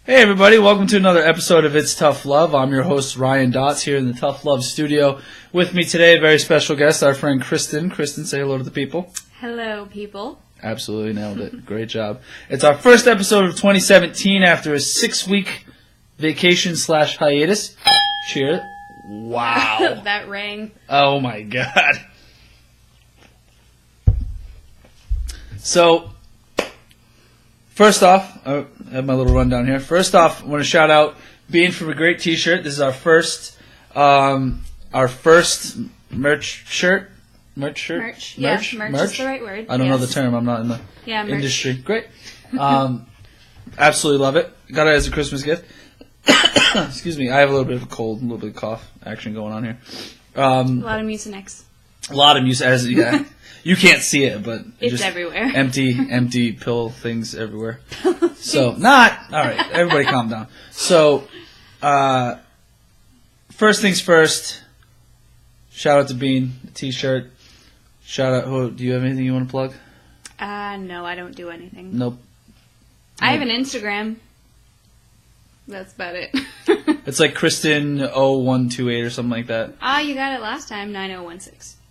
Hey everybody, welcome to another episode of It's Tough Love. I'm your host Ryan Dotz here in the Tough Love studio. With me today, a very special guest, our friend Kristen. Kristen, say hello to the people. Hello, people. Absolutely nailed it. Great job. It's our first episode of 2017 after a 6-week vacation / hiatus. Cheers. Wow. That rang. Oh my god. So, first off, I have my little rundown here. First off, I want to shout out Bean for a great T-shirt. This is our first merch shirt. Merch. Yeah, merch is the right word. I don't know the term. I'm not in the industry. Great. Absolutely love it. Got it as a Christmas gift. Excuse me. I have a little bit of a cold, a little bit of cough action going on here. A lot of Mucinex. A lot of Mucinex. Yeah. You can't see it, but it's just everywhere. Empty pill things everywhere. So, all right, everybody calm down. So, first things first, shout out to Bean, the T-shirt. Shout out, do you have anything you want to plug? No, I don't do anything. Nope. I have an Instagram. That's about it. It's like Kristen0128 or something like that. You got it last time, 9016.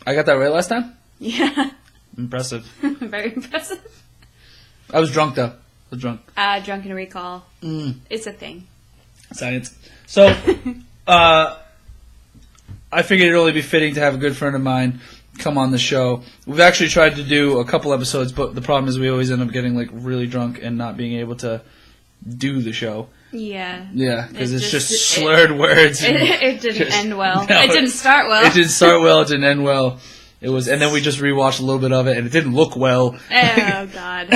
I got that right last time? Yeah. Impressive. Very impressive. I was drunk, though. Drunken recall. It's a thing. Science. So, I figured it'd only be fitting to have a good friend of mine come on the show. We've actually tried to do a couple episodes, but the problem is we always end up getting like really drunk and not being able to do the show. Yeah. Yeah, because it's just slurred words. It didn't end well. No, it didn't start well. It didn't start well. It didn't end well. It was, and then we just rewatched a little bit of it, and it didn't look well. Oh God.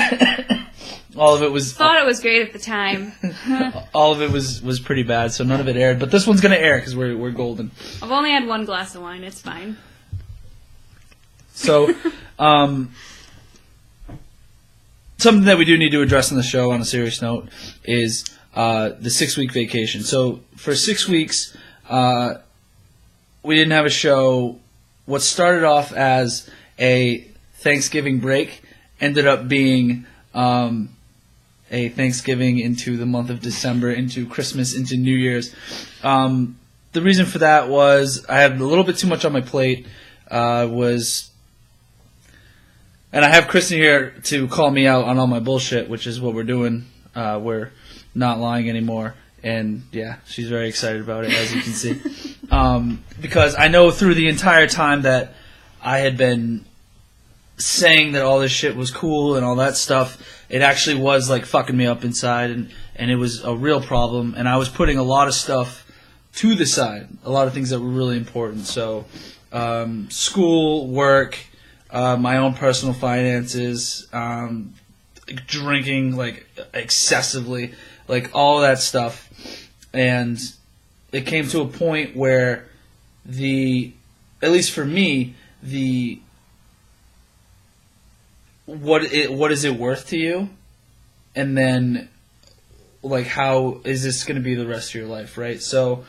All of it was. Thought it was great at the time. All of it was pretty bad, so none of it aired. But this one's gonna air because we're golden. I've only had one glass of wine. It's fine. So, something that we do need to address in the show on a serious note is the 6-week vacation. So for 6 weeks, we didn't have a show. What started off as a Thanksgiving break ended up being a Thanksgiving into the month of December, into Christmas, into New Year's. The reason for that was I had a little bit too much on my plate. And I have Kristen here to call me out on all my bullshit, which is what we're doing. We're not lying anymore. And, yeah, she's very excited about it, as you can see. Because I know through the entire time that I had been saying that all this shit was cool and all that stuff, it actually was, like, fucking me up inside. And it was a real problem. And I was putting a lot of stuff to the side, a lot of things that were really important. So, school, work, my own personal finances, drinking like excessively, like all that stuff, and it came to a point where at least for me, what is it worth to you, and then like how is this going to be the rest of your life, right? So.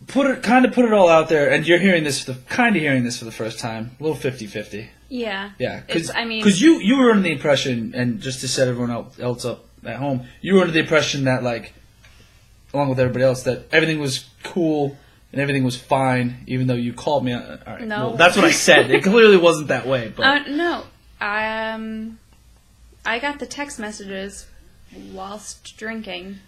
Put it all out there, and you're hearing this for the first time, a little 50-50. Yeah. Yeah, because you were under the impression, and just to set everyone else up at home, you were under the impression that, like, along with everybody else, that everything was cool and everything was fine, even though you called me. All right, no, well, that's what I said. It clearly wasn't that way. But no, I got the text messages whilst drinking.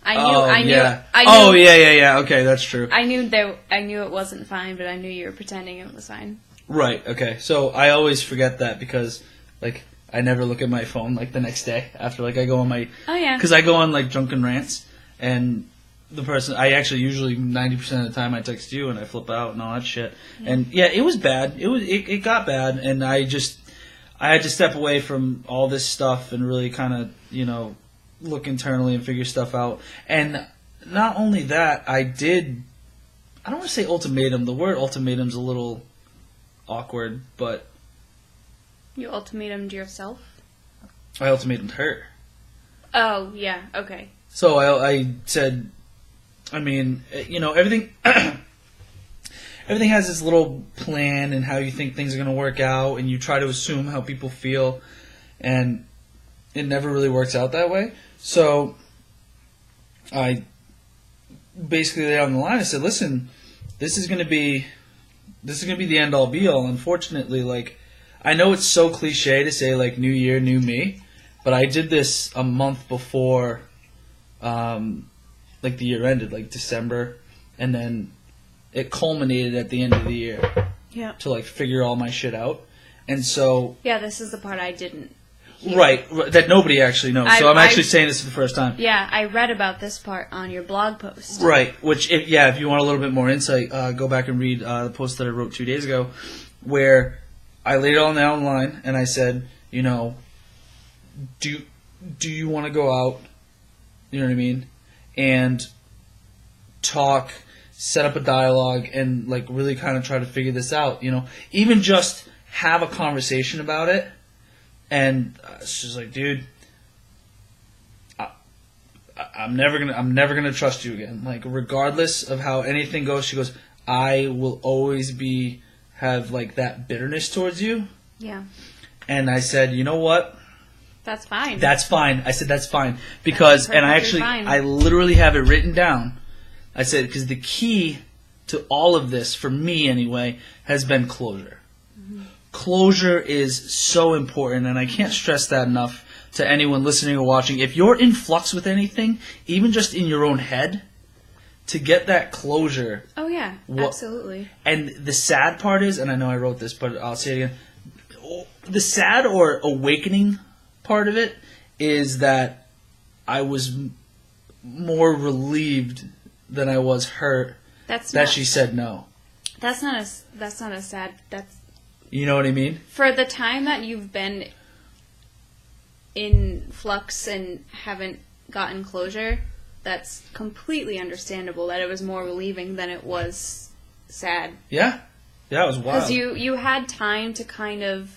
I knew. Yeah. Okay, that's true. I knew it wasn't fine, but I knew you were pretending it was fine. Right. Okay. So I always forget that because, like, I never look at my phone like the next day after like I go on my. Oh yeah. Because I go on like drunken rants, and the person I actually usually 90% of the time I text you and I flip out and all that shit. Yeah. And yeah, it was bad. It got bad, and I had to step away from all this stuff and really kind of look internally and figure stuff out. And not only that, I don't want to say ultimatum. The word ultimatum's a little awkward, but... You ultimatumed yourself? I ultimatumed her. Oh, yeah, okay. So I said, everything... everything has this little plan and how you think things are going to work out, and you try to assume how people feel. And it never really works out that way. So I basically laid on the line. I said, listen, this is going to be the end all be all. Unfortunately, like, I know it's so cliche to say like new year, new me, but I did this a month before, like the year ended, like December, and then it culminated at the end of the year. Yeah. To like figure all my shit out, and so. Yeah, this is the part I didn't. Right, that nobody actually knows. So I'm actually saying this for the first time. Yeah, I read about this part on your blog post. Right, which, if you want a little bit more insight, go back and read the post that I wrote 2 days ago, where I laid it all down online, and I said, you know, do you want to go out, you know what I mean, and talk, set up a dialogue, and, like, really kind of try to figure this out, you know? Even just have a conversation about it. And she's like, dude, I'm never gonna trust you again. Like, regardless of how anything goes, she goes, I will always have like that bitterness towards you. Yeah. And I said, you know what? That's fine. That's fine. I said that's fine because, and I literally have it written down. I said because the key to all of this, for me anyway, has been closure. Closure is so important, and I can't stress that enough to anyone listening or watching. If you're in flux with anything, even just in your own head, to get that closure. Oh, yeah, absolutely. And the sad part is, and I know I wrote this, but I'll say it again, the sad or awakening part of it is that I was more relieved than I was hurt she said no. That's not a sad. You know what I mean? For the time that you've been in flux and haven't gotten closure, that's completely understandable that it was more relieving than it was sad. Yeah. Yeah, it was wild. Because you had time to kind of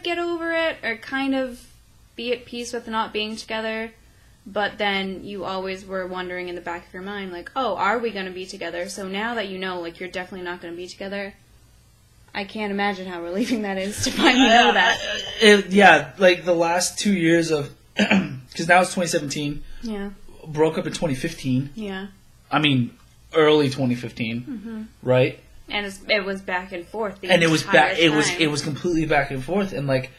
get over it or kind of be at peace with not being together, but then you always were wondering in the back of your mind, like, oh, are we going to be together? So now that you know, like, you're definitely not going to be together, I can't imagine how relieving that is to finally know that. Like the last 2 years of, because now it's 2017. Yeah. Broke up in 2015. Yeah. I mean, early 2015, right? And it was back and forth. And it was back. It was completely back and forth. And like,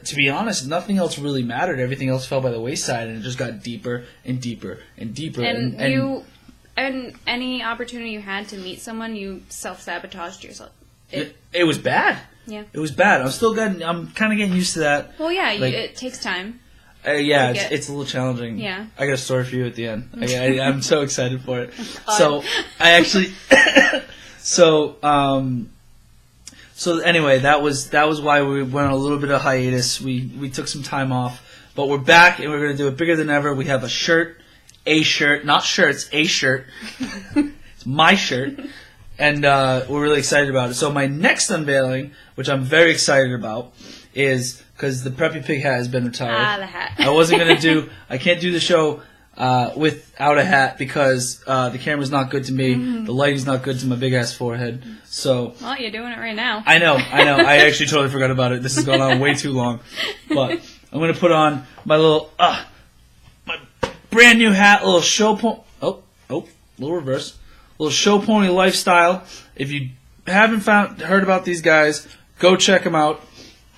to be honest, nothing else really mattered. Everything else fell by the wayside, and it just got deeper and deeper and deeper. And any opportunity you had to meet someone, you self-sabotaged yourself. It was bad. Yeah. It was bad. I'm kind of getting used to that. Well, yeah, like, it takes time. It's a little challenging. Yeah. I got a story for you at the end. I'm so excited for it. So I actually, so anyway, that was why we went on a little bit of hiatus. We took some time off, but we're back and we're going to do it bigger than ever. We have a shirt, not shirts, a shirt. It's my shirt. And we're really excited about it. So my next unveiling, which I'm very excited about, is because the Preppy Pig hat has been retired. The hat. I can't do the show without a hat because the camera's not good to me. The lighting's not good to my big ass forehead. So. Well, you're doing it right now. I know. I actually totally forgot about it. This has gone on way too long. But I'm going to put on my little, my brand new hat, little show little reverse. Little Show Pony lifestyle. If you haven't heard about these guys, go check them out.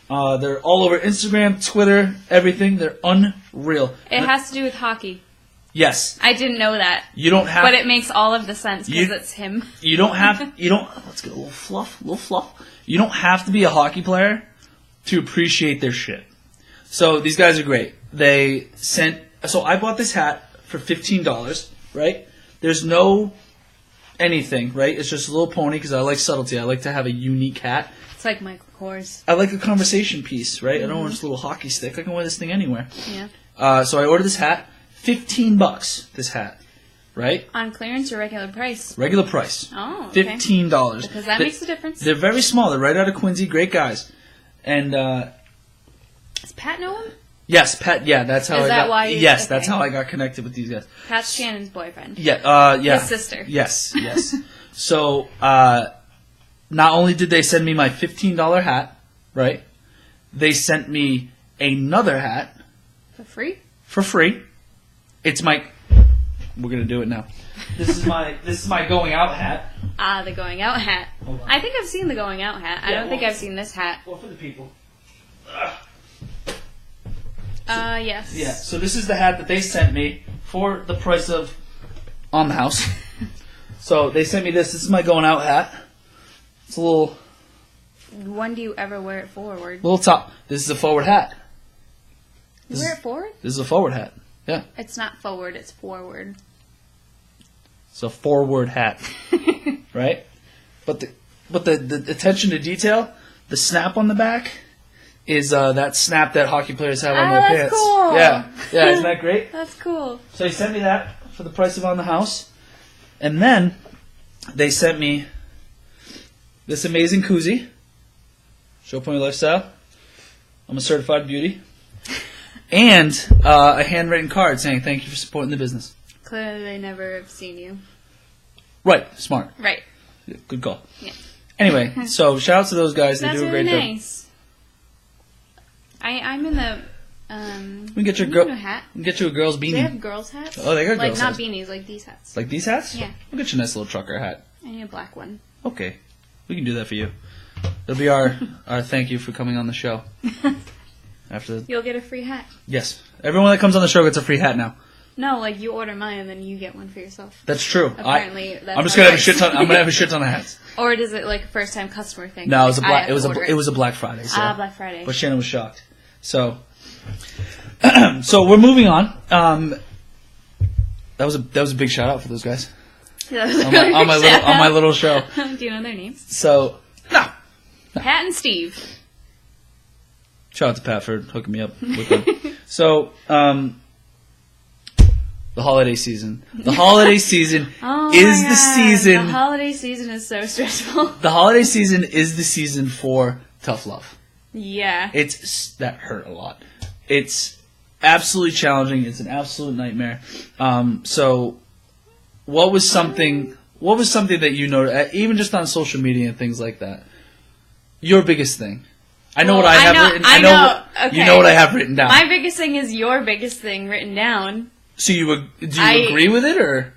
They're all over Instagram, Twitter, everything. They're unreal. It has to do with hockey. Yes. I didn't know that. You don't have, but it makes all of the sense because it's him. Let's get a little fluff. You don't have to be a hockey player to appreciate their shit. So these guys are great. So I bought this hat for $15, right? There's no anything, right? It's just a little pony because I like subtlety. I like to have a unique hat. It's like Michael Kors. I like a conversation piece, right? I don't want just a little hockey stick. I can wear this thing anywhere. Yeah. So I ordered this hat. $15, this hat, right? On clearance or regular price? Regular price. Oh, okay. $15. Because that makes a difference. They're very small. They're right out of Quincy. Great guys. And, does Pat know him? Yes, Pat. Yeah, that's how that's how I got connected with these guys. Pat's Shannon's boyfriend. Yeah. His sister. Yes. So, not only did they send me my $15 hat, right? they sent me another hat For free? for free. It's my. We're gonna do it now. This is my going out hat. Ah, the going out hat. Hold on. I think I've seen the going out hat. I Yeah, don't think well- I've seen this hat. Well, for the people. Yes. Yeah. So this is the hat that they sent me for the price of on the house. So they sent me this. This is my going out hat. It's a little When do you ever wear it forward? top. This is a forward hat. You wear it forward? This is a forward hat. Yeah. It's not forward, it's forward. It's a forward hat, right? But the attention to detail, the snap on the back, is that snap that hockey players have on their that's pants. cool. Yeah, isn't that great? That's cool. So he sent me that for the price of on the house, and then they sent me this amazing koozie. Show Pony Lifestyle. I'm a certified beauty, and a handwritten card saying thank you for supporting the business. Clearly they never have seen you. Right, smart, Right. good call. Yeah. Anyway, so shout out to those guys. They That's do a really great job. nice. I'm in the We can get your I'm girl. in a hat. We can get you a girl's Do they have beanie. girls' hats? Oh, they got like girls' not hats. beanies, like these hats. Like these hats? Yeah. We'll get you a nice little trucker hat. I need a black one. Okay, we can do that for you. That'll be our thank you for coming on the show. After You'll get a free hat. yes, everyone that comes on the show gets a free hat now. No, like you order mine and then you get one for yourself. That's true. Apparently, that's I'm just how gonna it have a shit works. ton. I'm gonna have a shit ton of hats. Or is it like a first time customer thing? No, it was a Like, I black. have It was to a order it was a Black Friday. So. Black Friday. But Shannon was shocked. So, so we're moving on. That was a big shout out for those guys Yeah, that was on really my big shout on my out. little show. Do you know their names? So no, Pat and Steve. shout out to Pat for hooking me up with them. So the holiday season. The holiday season Oh is my the God. season. The holiday season is so stressful. The holiday season is the season for tough love. Yeah. That hurt a lot. It's absolutely challenging. It's an absolute nightmare. So, what was something that you noticed, even just on social media and things like that? Your biggest thing. I know Well, what I have I know- written. I know. You Okay. know what I have written down. My biggest thing is your biggest thing written down. So do you agree with it, or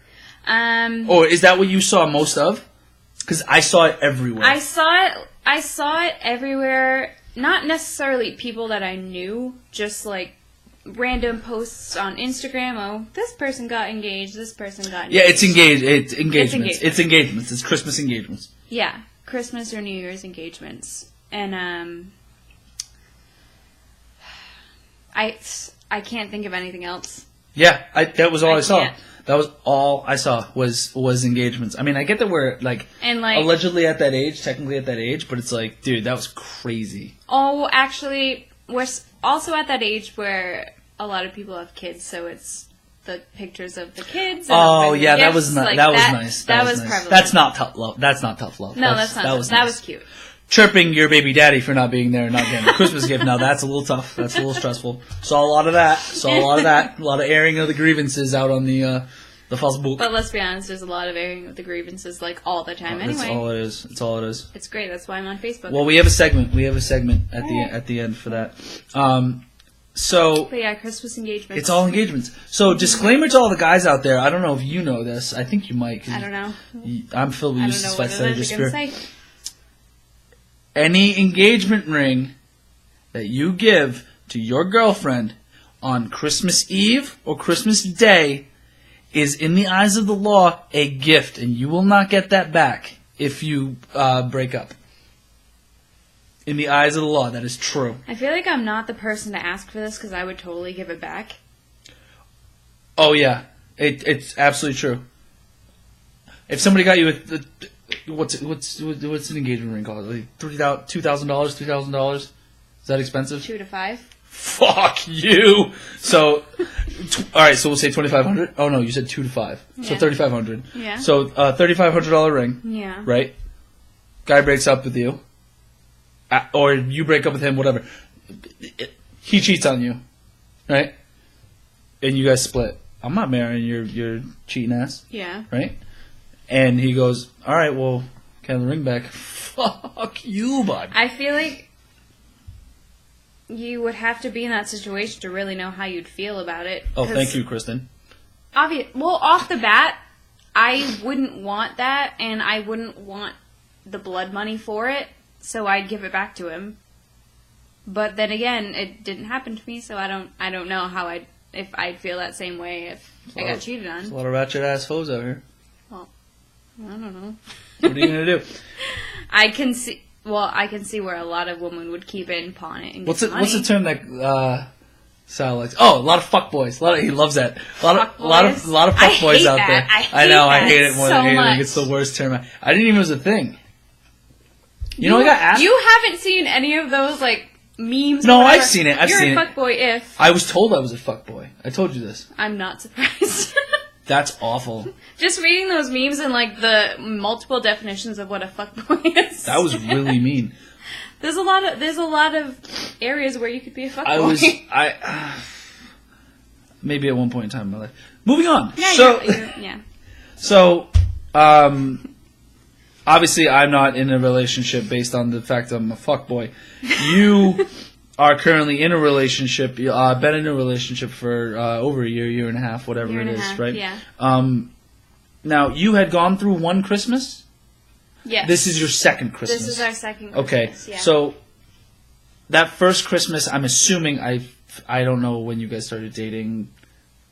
is that what you saw most of? Because I saw it everywhere. I saw it everywhere. Not necessarily people that I knew, just like random posts on Instagram. Oh, this person got engaged. This person got engaged. Yeah, it's engagements. engagement. It's engagements. It's Christmas engagements. Yeah, Christmas or New Year's engagements, and I can't think of anything else. Yeah, that was all I saw. can't. That was all I saw was engagements. I mean, I get that we're like allegedly at that age, technically at that age, but it's like, dude, that was crazy. Oh, actually, we're also at that age where a lot of people have kids, so it's the pictures of the kids. And Oh opening yeah, that gifts, was like, that was nice. That was nice. prevalent. That's not tough love. That's not tough love. No, that's not. That was that nice. was cute. Chirping your baby daddy for not being there and not getting a Christmas gift. Now that's a little tough. That's a little stressful. Saw a lot of that. A lot of airing of the grievances out on the Facebook. But let's be honest, there's a lot of airing of the grievances like all the time. That's Anyway, all it is. It's all it is. it's great. That's why I'm on Facebook. Well, we have a segment. At the end for that. So But yeah, Christmas engagements. it's all engagements. So disclaimer to all the guys out there. I don't know if you know this. I think you might. 'Cause I don't know. I'm filled with I don't useless know what facts it that I is just you're gonna fear. say. Any engagement ring that you give to your girlfriend on Christmas Eve or Christmas Day is, in the eyes of the law, a gift, and you will not get that back if you break up. In the eyes of the law, that is true. I feel like I'm not the person to ask for this because I would totally give it back. Oh yeah, it's absolutely true. If somebody got you with what's an engagement ring called? Like $2,000, $3,000? Is that expensive? 2 to 5. Fuck you. So, all right. So we'll say 2,500. Oh no, you said 2 to 5. So Yeah. 3,500. Yeah. So $3,500 ring, Yeah. right? Guy breaks up with you, or you break up with him. Whatever. He cheats on you, right? And you guys split. I'm not marrying your cheating ass, Yeah. right? And he goes, all right, well, can I have the ring back? Fuck you, bud. I feel like you would have to be in that situation to really know how you'd feel about it. Oh, thank you, Kristen. Well, off the bat, I wouldn't want that, and I wouldn't want the blood money for it, so I'd give it back to him. But then again, it didn't happen to me, so I don't know if I'd feel that same way if I got cheated on. There's a lot of ratchet ass foes out here. Well, I don't know. What are you gonna do? I can see where a lot of women would keep it and pawn it and get money. What's the term that Sal likes? Oh, a lot of fuckboys. He loves that. A lot of fuckboys out there. I hate it more than anything. It's the worst term. I didn't even know it was a thing. You know, I got asked. You haven't seen any of those memes? No, I've seen it. You're a fuckboy if I was told I was a fuckboy. I told you this. I'm not surprised. That's awful. Just reading those memes and the multiple definitions of what a fuckboy is. That was really mean. There's a lot of areas where you could be a fuckboy. Maybe at one point in time in my life. Moving on. Yeah, So, obviously I'm not in a relationship based on the fact that I'm a fuckboy. You are currently in a relationship. Been in a relationship for over a year and a half, whatever it is, right? Yeah. Now, you had gone through one Christmas? Yes. This is your second Christmas. This is our second Christmas. Okay. Yeah. So, that first Christmas, I'm assuming, I don't know when you guys started dating.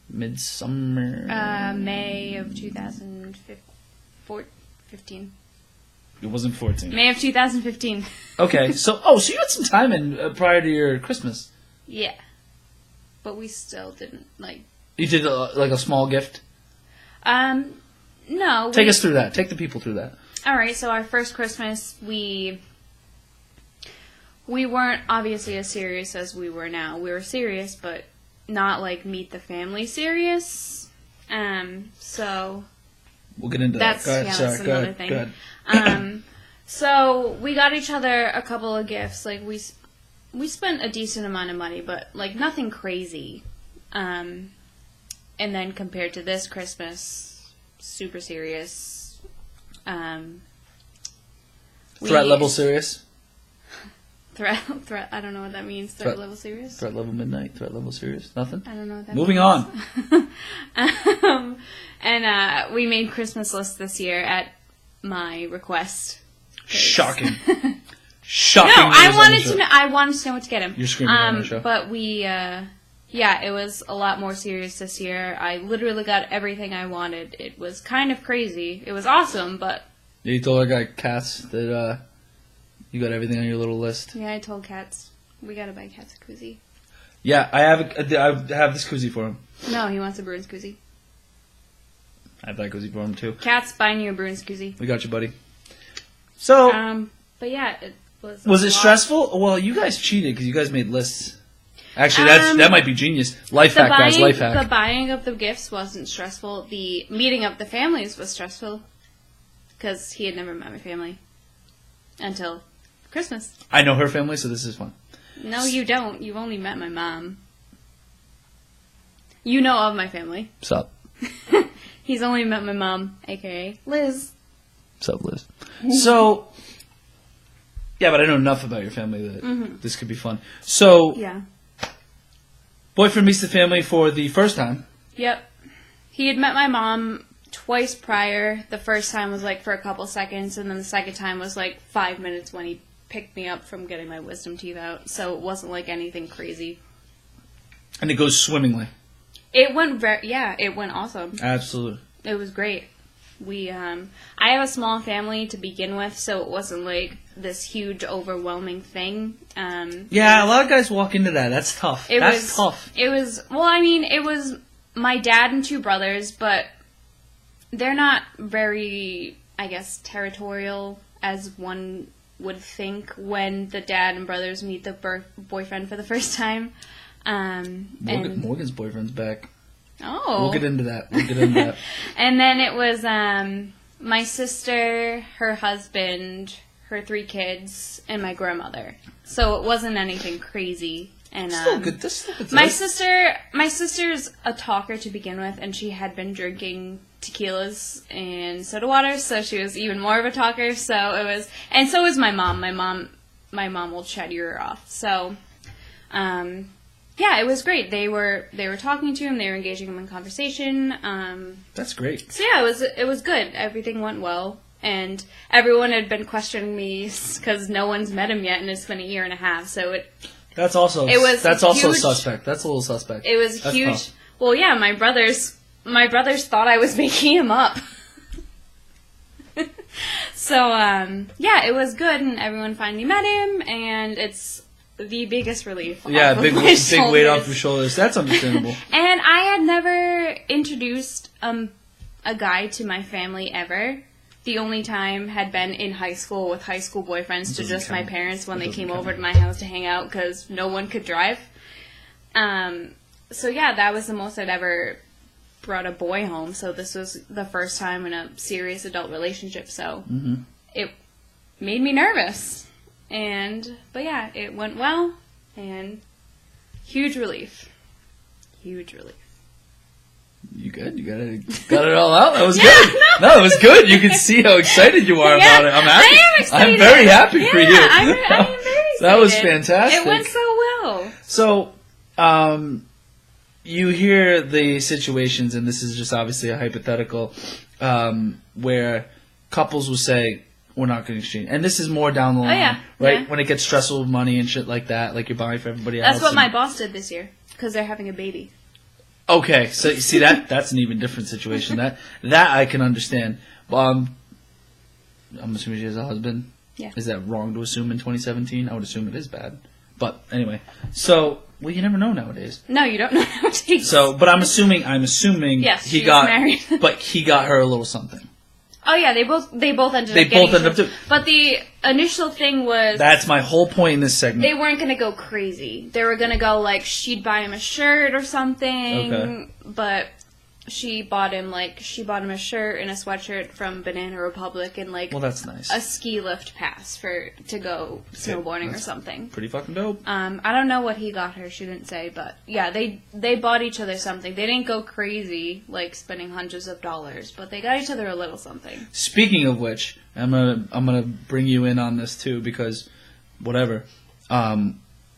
Midsummer? May of 2015. It wasn't 14. May of 2015. Okay, so you had some time in prior to your Christmas. Yeah. But we still didn't, You did, a small gift? No. Take us through that. Take the people through that. Alright, so our first Christmas, we weren't obviously as serious as we were now. We were serious, but not meet the family serious. So we'll get into that. That's another thing. Go ahead. So we got each other a couple of gifts. We spent a decent amount of money, but nothing crazy. And then compared to this Christmas, super serious. Threat level serious? Threat, I don't know what that means. Threat level serious? Threat level midnight, threat level serious? Nothing? I don't know what that Moving means. on. And we made Christmas lists this year at my request. Shocking. Shocking. No, I wanted to know what to get him. You're screaming on the show. But we, it was a lot more serious this year. I literally got everything I wanted. It was kind of crazy. It was awesome, but... Yeah, you told our guy Katz that you got everything on your little list. Yeah, I told Katz. We gotta buy Katz a koozie. Yeah, I have this koozie for him. No, he wants a Bruins koozie. I have that koozie for him, too. Katz buying you a Bruins koozie. We got you, buddy. So... but yeah, it was... Was it stressful? Well, you guys cheated because you guys made lists. Actually, that might be genius. Life hack, guys. Life hack. The buying of the gifts wasn't stressful. The meeting of the families was stressful because he had never met my family until Christmas. I know her family, so this is fun. No, you don't. You've only met my mom. You know of my family. Sup? He's only met my mom, a.k.a. Liz. Sup, Liz? So, yeah, but I know enough about your family that this could be fun. So, yeah. Boyfriend meets the family for the first time. Yep. He had met my mom twice prior. The first time was for a couple seconds, and then the second time was 5 minutes when he picked me up from getting my wisdom teeth out. So it wasn't anything crazy. And it goes swimmingly. It went it went awesome. Absolutely. It was great. We, I have a small family to begin with, so it wasn't this huge, overwhelming thing. Yeah, a lot of guys walk into that. That's tough. That's tough. It was my dad and two brothers, but they're not very, I guess, territorial as one would think when the dad and brothers meet the boyfriend for the first time. Morgan's boyfriend's back. Oh. We'll get into that. And then it was my sister, her husband, her 3 kids, and my grandmother. So it wasn't anything crazy. And still good. My sister's a talker to begin with, and she had been drinking tequilas and soda water, so she was even more of a talker. So it was, and so was my mom. My mom will chat your ear off. So Yeah, it was great. They were talking to him. They were engaging him in conversation. That's great. So yeah, it was good. Everything went well, and everyone had been questioning me because no one's met him yet, and it's been a year and a half. So that's also huge. suspect. That's a little suspect. It was that's huge. tough. Well, yeah, my brothers thought I was making him up. So yeah, it was good, and everyone finally met him, and it's the biggest relief. Yeah, big weight off your shoulders. That's understandable. And I had never introduced a guy to my family ever. The only time had been in high school with high school boyfriends to just my parents when they came over to my house to hang out because no one could drive. So yeah, that was the most I'd ever brought a boy home. So this was the first time in a serious adult relationship. So it made me nervous. But yeah, it went well, and huge relief. Huge relief. You good? You got it all out? That was good. No, it was good. You can see how excited you are about it. I'm happy. I am excited. I'm very happy for you. I am very excited. That was fantastic. It went so well. So, you hear the situations, and this is just obviously a hypothetical, where couples will say, we're not going to exchange. And this is more down the line, right? Yeah. When it gets stressful with money and shit like that, like you're buying for everybody else. That's what my boss did this year, because they're having a baby. Okay, so you see that's an even different situation. That I can understand. I'm assuming she has a husband. Yeah. Is that wrong to assume in 2017? I would assume it is bad. But anyway, so you never know nowadays. No, you don't know nowadays. So, but I'm assuming yes, he got married. But he got her a little something. Oh yeah, they both ended up getting too. But the initial thing was... That's my whole point in this segment. They weren't going to go crazy. They were going to go, like, she'd buy him a shirt or something. Okay. But she bought him a shirt and a sweatshirt from Banana Republic and, like... Well, that's nice. A ski lift pass to go snowboarding or something. Pretty fucking dope. I don't know what he got her, she didn't say, but yeah, they bought each other something. They didn't go crazy, like spending hundreds of dollars, but they got each other a little something. Speaking of which, I'm gonna bring you in on this too, because whatever.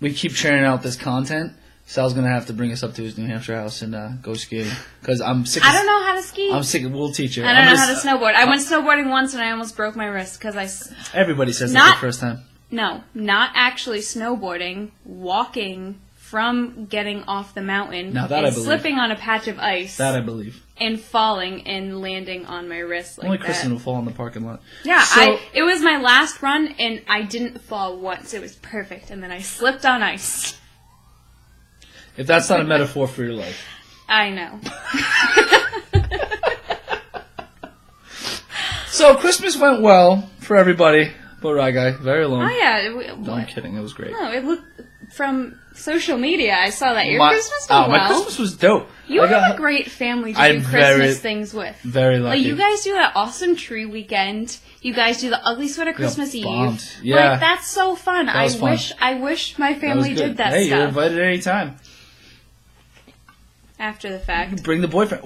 We keep churning out this content. Sal's gonna have to bring us up to his New Hampshire house and go skiing, because I'm sick. I don't know how to ski. I'm sick. We'll teach you. I don't know how to snowboard. I went snowboarding once and I almost broke my wrist because Everybody says that the first time. No, not actually snowboarding. Walking from getting off the mountain now that and I believe. Slipping on a patch of ice. That I believe. And falling and landing on my wrist like Only that. Kristen will fall in the parking lot. Yeah, it was my last run and I didn't fall once. It was perfect, and then I slipped on ice. If that's not a metaphor for your life. I know. So Christmas went well for everybody, but Rye Guy, very alone. Oh yeah. No, I'm kidding. It was great. No, it looked from social media. I saw that your Christmas went well. My Christmas was dope. You have a great family to do Christmas things with. Very lucky. Like you guys do that awesome tree weekend. You guys do the ugly sweater Christmas Eve. Bombed. Yeah, like, that's so fun. I wish my family did that stuff. Hey, you're invited anytime. After the fact. You can bring the boyfriend.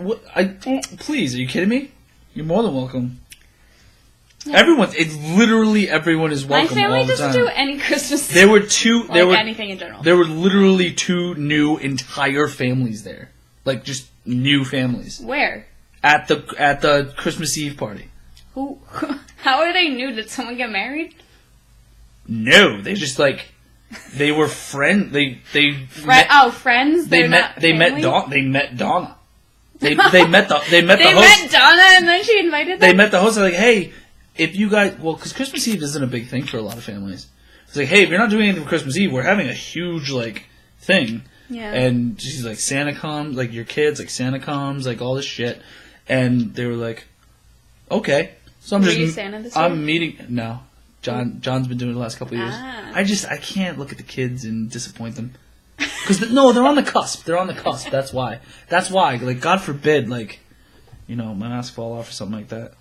Please, are you kidding me? You're more than welcome. Yeah. Everyone is welcome. My family all the doesn't time. do any Christmas. There were two. Anything in general. There were literally two new entire families there, like just new families. Where? At the Christmas Eve party. Who? How are they new? Did someone get married? No, they just they were friends. Friends. They met Donna. They met Donna. They met the host. They met Donna, and then she invited them. They met the host. They're like, hey, if you guys, because Christmas Eve isn't a big thing for a lot of families. It's like, hey, if you're not doing anything for Christmas Eve, we're having a huge thing. Yeah. And she's like, Santa comes, your kids, Santa comes, all this shit, and they were like, okay. So Were you Santa this year? I'm meeting. No, John's been doing it the last couple of years. I can't look at the kids and disappoint them. Because they're on the cusp. They're on the cusp. That's why. God forbid, my mask fall off or something like that.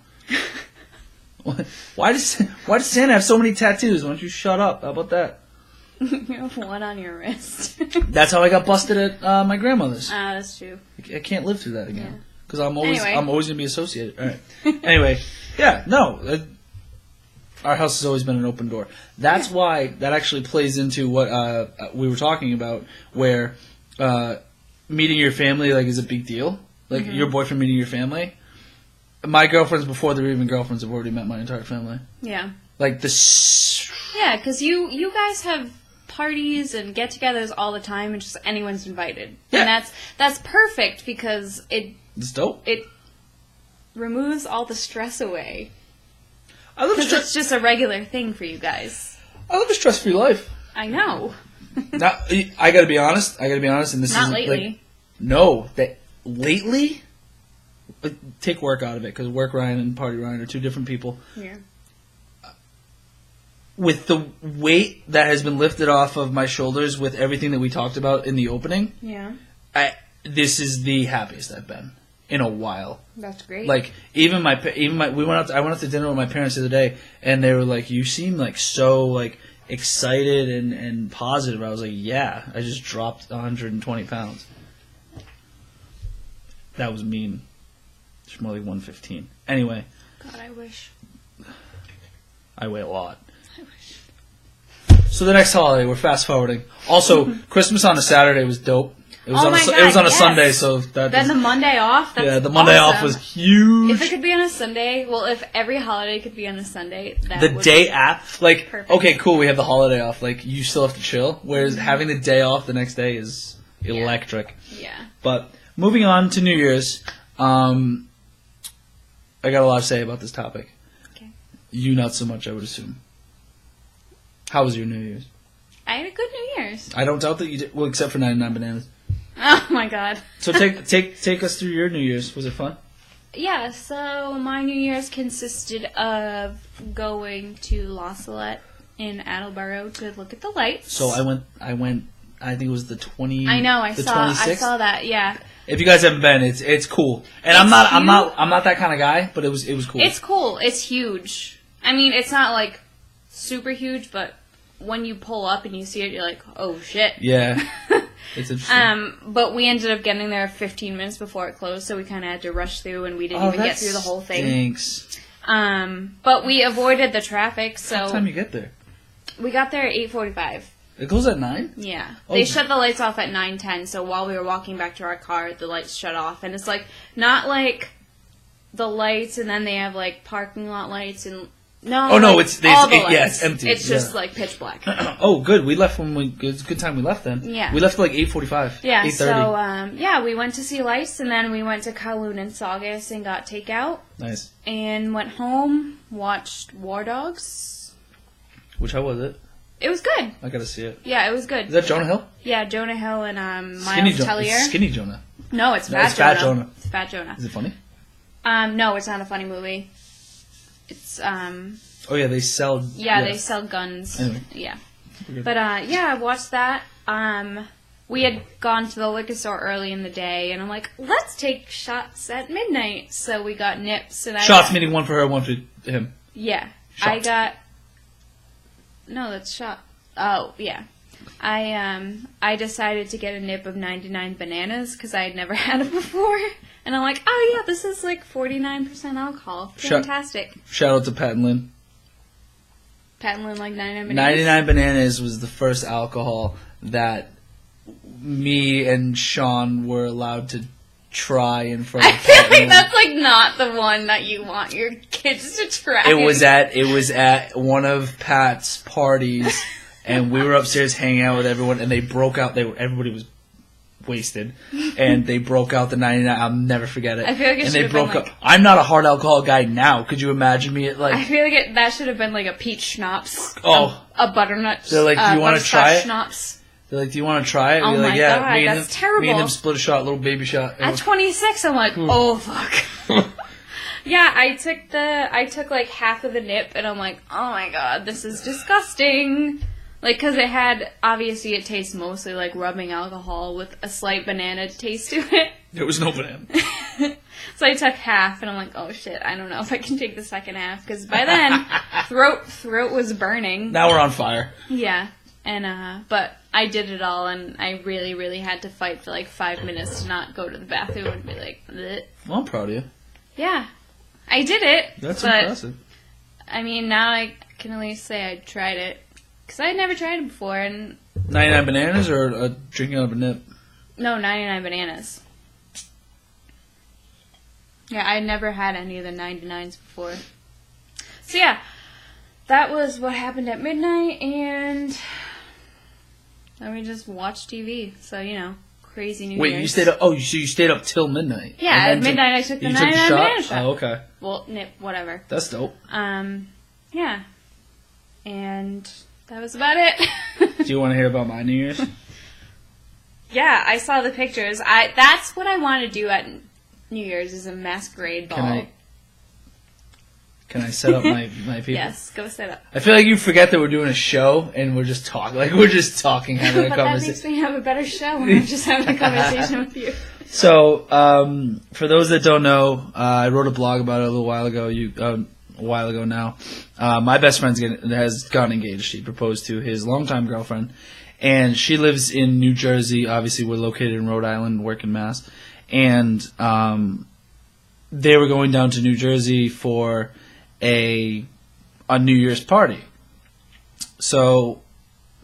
Why does Santa have so many tattoos? Why don't you shut up? How about that? You have one on your wrist. That's how I got busted at my grandmother's. That's true. I can't live through that again. Because I'm always gonna be associated. All right. Anyway, yeah, no. our house has always been an open door. That's why that actually plays into what we were talking about, where meeting your family like is a big deal. Like your boyfriend meeting your family. My girlfriends, before they were even girlfriends, have already met my entire family. Yeah. Like this. Yeah, because you guys have parties and get-togethers all the time, and just anyone's invited. Yeah. And that's perfect because It's dope. it removes all the stress away. I live Because it's just a regular thing for you guys. I live a stress-free life. I know. Now, I gotta be honest, and this Not is lately. like, no, that lately, take work out of it, because work Ryan and party Ryan are two different people. Yeah. With the weight that has been lifted off of my shoulders with everything that we talked about in the opening, Yeah. this is the happiest I've been in a while. That's great. Like I went out to dinner with my parents the other day, and they were like, "You seem like so like excited and positive." I was like, "Yeah, I just dropped 120 pounds." That was mean. It's more like 115. Anyway, God, I wish. I weigh a lot. So the next holiday, we're fast forwarding. Also, Christmas on a Saturday was dope. It was it was on a yes. Sunday, so Then the Monday off. That's the Monday off awesome. was huge. If it could be on a Sunday, well, if every holiday could be on a Sunday, that The would day be after, like, perfect. okay, cool, we have the holiday off. Like, you still have to chill. Whereas having the day off the next day is electric. Yeah. But moving on to New Year's, I got a lot to say about this topic. Okay. You not so much, I would assume. How was your New Year's? I had a good New Year's. I don't doubt that you did. Well, except for 99 bananas. Oh my God. So take us through your New Year's. Was it fun? Yeah, so my New Year's consisted of going to La Salette in Attleboro to look at the lights. So I went. I think it was the 20. I know. I the saw 26th. that. Yeah. If you guys haven't been, it's cool. And It's I'm not that kind of guy, but it was cool. It's cool. It's huge. I mean, it's not like super huge, but when you pull up and you see it, you're like, oh shit. Yeah. It's interesting. But we ended up getting there 15 minutes before it closed, so we kind of had to rush through, and we didn't even get through the whole thing. Thanks. But we avoided the traffic, so What time you get there? we got there at 8:45. It goes at 9? Yeah. Oh. They shut the lights off at 9:10, so while we were walking back to our car, the lights shut off. And it's like, not like the lights and then they have like parking lot lights and no. Oh, no, like, it's all the lights. yeah, it's empty. It's just yeah. like pitch black. Oh, good. We left it's a good time we left then. Yeah. We left at like 8:45. Yeah, 8:30. so we went to see lights and then we went to Kowloon and Saugus and got takeout Nice. and went home, watched War Dogs. How was it? It was good. I gotta see it. Yeah, it was good. Is that Jonah Hill? Yeah, Jonah Hill and Skinny Miles Jonah. Tellier. It's Skinny Jonah. No, it's No, Fat it's Jonah. Fat Jonah. It's Fat Jonah. Is it funny? No, it's not a funny movie. It's Oh yeah, they sell. they sell guns. Anyway. Yeah. We're good. But I watched that. We had gone to the liquor store early in the day, and I'm like, let's take shots at midnight. So we got nips, and Shots meaning one for her, one for him. Yeah, Shots. No, that's shot. Oh yeah, I decided to get a nip of 99 bananas because I had never had it before, and I'm like, oh yeah, this is like 49% alcohol. Fantastic. Shout out to Pat and Lynn. Pat and Lynn like 99 bananas. 99 Bananas was the first alcohol that me and Sean were allowed to try in front of I feel Pat and like Lynn. that's like not the one that you want your kids to try. It was at one of Pat's parties, and we were upstairs hanging out with everyone, and they broke out. Everybody was wasted, and they broke out the 99. I'll never forget it. I feel like it and should they have broke been up. I'm not a hard alcohol guy now. Could you imagine me at I like? feel like that should have been like a peach schnapps. Oh. A butternut. They're like, "Do you wanna butterscotch try it?" Schnapps. They're like, "Do you want to try it?" Oh We're like, my "Yeah." God, me and that's them, terrible. Me and them split a shot, little baby shot. It At was- 26, I'm like, oh fuck. Yeah, I took like half of the nip, and I'm like, oh my god, this is disgusting. Like, cause it had, obviously it tastes mostly like rubbing alcohol with a slight banana taste to it. There was no banana. So I took half, and I'm like, oh shit, I don't know if I can take the second half, cause by then, throat was burning. Now we're on fire. Yeah, and but I did it all, and I really, really had to fight for like 5 minutes to not go to the bathroom and be like, bleh. Well, I'm proud of you. Yeah, I did it. That's but, impressive. I mean, now I can at least say I tried it. Because I had never tried it before, and... 99 bananas or drinking out of a nip? No, 99 bananas. Yeah, I had never had any of the 99s before. So yeah, that was what happened at midnight, and then we just watched TV. So, you know, crazy New Year's. Wait, you stayed up? Oh, so you stayed up till midnight? Yeah, at midnight I took the 99 banana shot. Oh, okay. Well, nip, whatever. That's dope. Yeah. And that was about it. Do you want to hear about my New Year's? Yeah, I saw the pictures. That's what I want to do at New Year's, is a masquerade ball. Can I set up my people? Yes, go set up. I feel like you forget that we're doing a show and we're just talking. Like, we're just talking, having a But conversation. that makes me have a better show when I'm just having a conversation with you. So, for those that don't know, I wrote a blog about it a little while ago. A while ago now. My best friend has gotten engaged. She proposed to his longtime girlfriend, and she lives in New Jersey. Obviously, we're located in Rhode Island, work in Mass, and they were going down to New Jersey for a New Year's party. So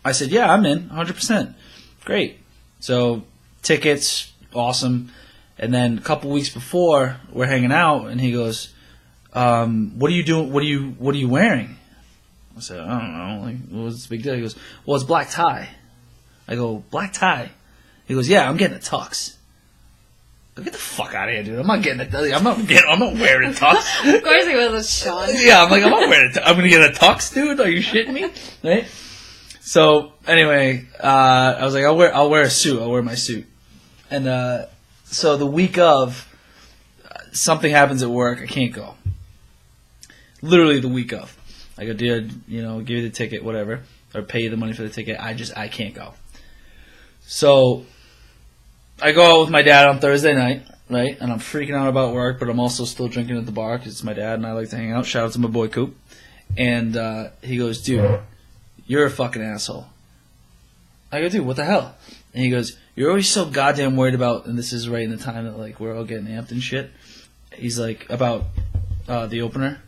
I said, "Yeah, I'm in, 100%. Great." So tickets, awesome. And then a couple weeks before, we're hanging out, and he goes, "What are you doing? What are you wearing?" I said, "I don't know. Like, what's the big deal?" He goes, "Well, it's black tie." I go, "Black tie?" He goes, "Yeah, I'm getting a tux." I go, "Get the fuck out of here, dude! I'm not getting a. I'm not wearing a tux." Of course he was, Sean. Yeah, I'm like, I'm not wearing a tux. I'm gonna get a tux, dude. Are you shitting me? Right? So anyway, I was like, I'll wear a suit. I'll wear my suit. And so the week of, something happens at work. I can't go. Literally the week of. I go, "Dude, give you the ticket, whatever, or pay you the money for the ticket. I can't go." So I go out with my dad on Thursday night, right? And I'm freaking out about work, but I'm also still drinking at the bar because it's my dad and I like to hang out. Shout out to my boy Coop. And he goes, "Dude, you're a fucking asshole." I go, "Dude, what the hell?" And he goes, "You're always so goddamn worried about," and this is right in the time that like we're all getting amped and shit. He's like, about the opener.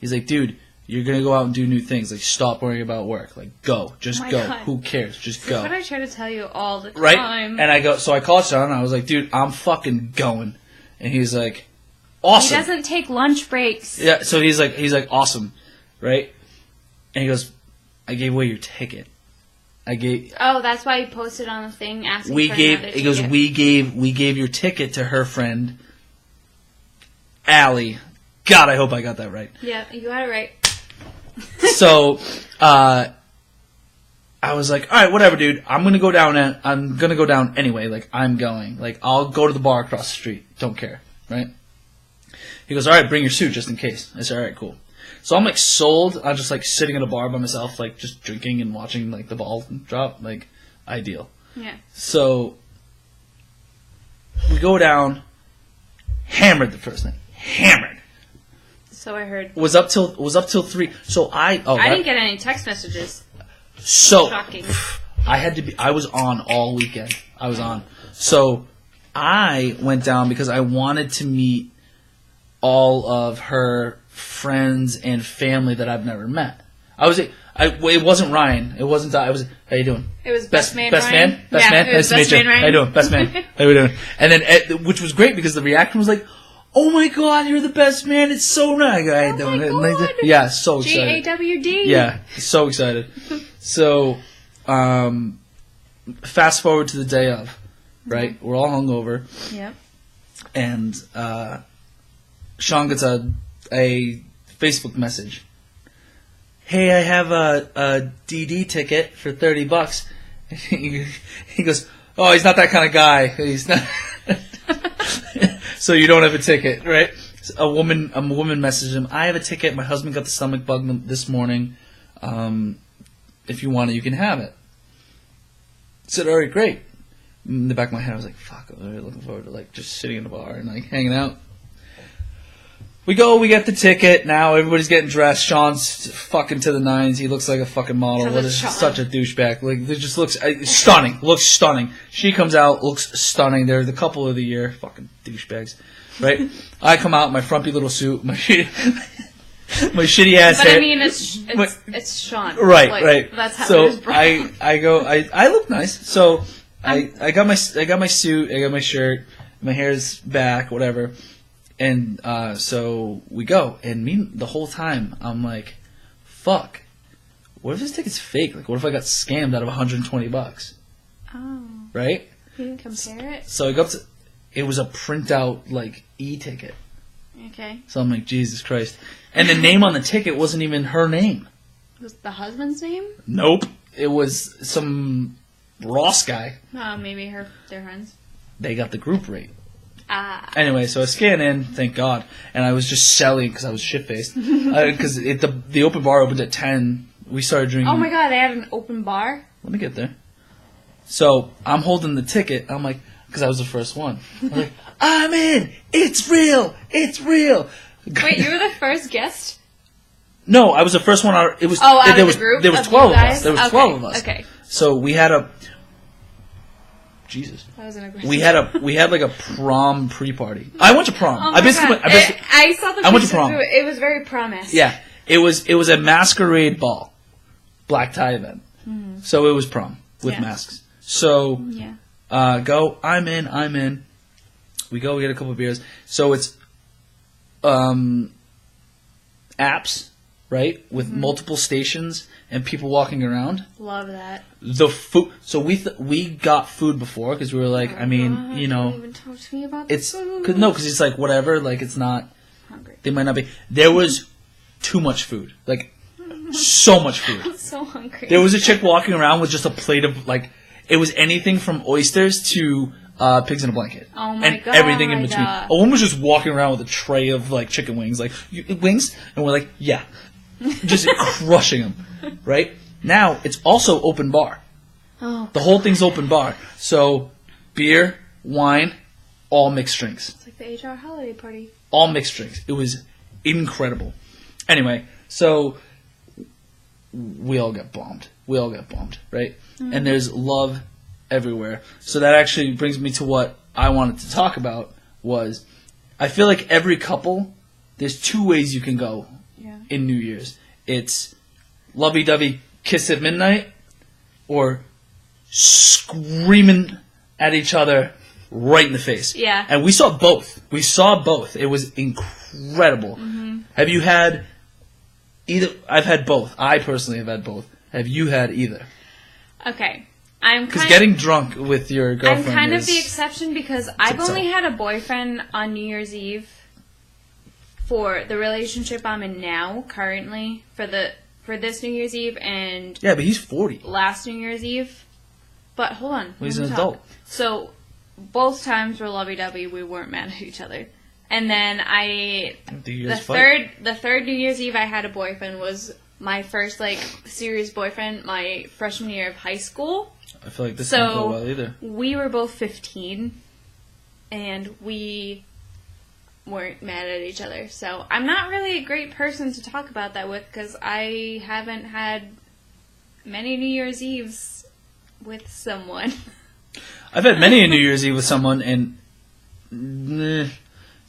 He's like, "Dude, you're going to go out and do new things. Like, stop worrying about work. Like, go. Just go. God. Who cares? Just That's go." what I try to tell you all the time. Right? And so I called Sean and I was like, "Dude, I'm fucking going." And he's like, "Awesome." He doesn't take lunch breaks. Yeah, so he's like, "Awesome." Right? And he goes, "I gave away your ticket." Oh, that's why he posted on the thing asking for another ticket. He goes, we gave your ticket to her friend, Allie. God, I hope I got that right. Yeah, you got it right. So, I was like, "All right, whatever, dude. I'm gonna go down anyway. Like, I'm going. Like, I'll go to the bar across the street. Don't care, right?" He goes, "All right, bring your suit just in case." I said, "All right, cool." So I'm like sold. I'm just like sitting at a bar by myself, like just drinking and watching like the ball drop. Like, ideal. Yeah. So we go down, hammered the first night, hammered. So I heard. Was up till 3. So I didn't get any text messages. So Shocking. I was on all weekend. I was on. So I went down because I wanted to meet all of her friends and family that I've never met. It wasn't Ryan. It wasn't. How you doing? It was best man. Best Ryan. man. Best Yeah, man. it was Nice to meet you. Ryan. How you doing? Best man. How you doing? And then, which was great because the reaction was like, "Oh my god, you're the best man! It's so nice." Oh my god. Yeah, so excited. GAWD. Yeah, so excited. So, fast forward to the day of, right? We're all hungover. Yep. And Sean gets a Facebook message. "Hey, I have a DD ticket for $30. He goes, "Oh, he's not that kind of guy. He's not." So you don't have a ticket, right? A woman messaged him. "I have a ticket. My husband got the stomach bug this morning. If you want it, you can have it." I said, "All right, great." In the back of my head, I was like, "Fuck, I'm really looking forward to like just sitting in a bar and like hanging out." We get the ticket. Now everybody's getting dressed. Sean's fucking to the nines. He looks like a fucking model. What is such a douchebag. Like, it just looks stunning. Looks stunning. She comes out, looks stunning. They're the couple of the year. Fucking douchebags. Right? I come out in my frumpy little suit. my shitty ass But hair. I mean, it's Sean. Right, Like, right. That's how so it was brought. I look nice. So I got my suit, I got my shirt, my hair's back, whatever. And so we go, and the whole time I'm like, fuck. What if this ticket's fake? Like, what if I got scammed out of $120? Oh. Right? You didn't compare it? So I go up to, it was a printout, like, e-ticket. Okay. So I'm like, Jesus Christ. And the name on the ticket wasn't even her name. Was the husband's name? Nope. It was some Ross guy. Oh, maybe they're friends. They got the group rate. Ah. Anyway, so I scanned in, thank God. And I was just selling because I was shit-faced. Because the open bar opened at 10. We started drinking. Oh my God, they had an open bar? Let me get there. So I'm holding the ticket. I'm like, because I was the first one. I'm like, I'm in. It's real. It's real. Wait, you were the first guest? No, I was the first one. It was. Out there of was the group. There was of 12 you of guys? us. There was okay. 12 of us. Okay. So we had a. Jesus. That was an aggressive. We had like a prom pre-party. I went to prom. Oh I basically my God. I saw the I went to pictures prom. of it. It was very promised. Yeah, it was a masquerade ball, black tie event. Mm-hmm. So it was prom with masks. So Yeah. I'm in. We go, we get a couple of beers. So it's apps, right? With multiple stations and people walking around. Love that. The food. So we got food before because we were like, I mean, God, you know, don't even talk to me about it's food. because it's like whatever. Like it's not. Hungry. They might not be. There was too much food. Like so much food. I'm so hungry. There was a chick walking around with just a plate of like. It was anything from oysters to pigs in a blanket. Oh my and God. everything in between. A woman was just walking around with a tray of like chicken wings, like wings, and we're like, yeah, just crushing them. Right now, it's also open bar. Oh, The whole thing's open bar. So beer, wine, all mixed drinks. it's like the HR holiday party. All mixed drinks. It was incredible. Anyway, so we all got bombed. Right? Mm-hmm. And there's love everywhere. So that actually brings me to what I wanted to talk about was I feel like every couple, there's two ways you can go in New Year's. It's lovey-dovey kiss at midnight or screaming at each other right in the face. Yeah. And we saw both. It was incredible. Mm-hmm. Have you had either? I've had both. I personally have had both. Have you had either? Okay. Because getting drunk with your girlfriend I'm kind is of the exception because I've itself. only had a boyfriend on New Year's Eve for the relationship I'm in now, currently, for this New Year's Eve and Yeah, but he's 40. last New Year's Eve. But hold on. Well, he's let an me talk. adult. So both times were lovey-dovey. We weren't mad at each other. And then the third New Year's Eve I had a boyfriend was my first like serious boyfriend my freshman year of high school. I feel like this didn't go well either. We were both 15 and we weren't mad at each other. So I'm not really a great person to talk about that with because I haven't had many New Year's Eves with someone. I've had many a New Year's Eve with someone, and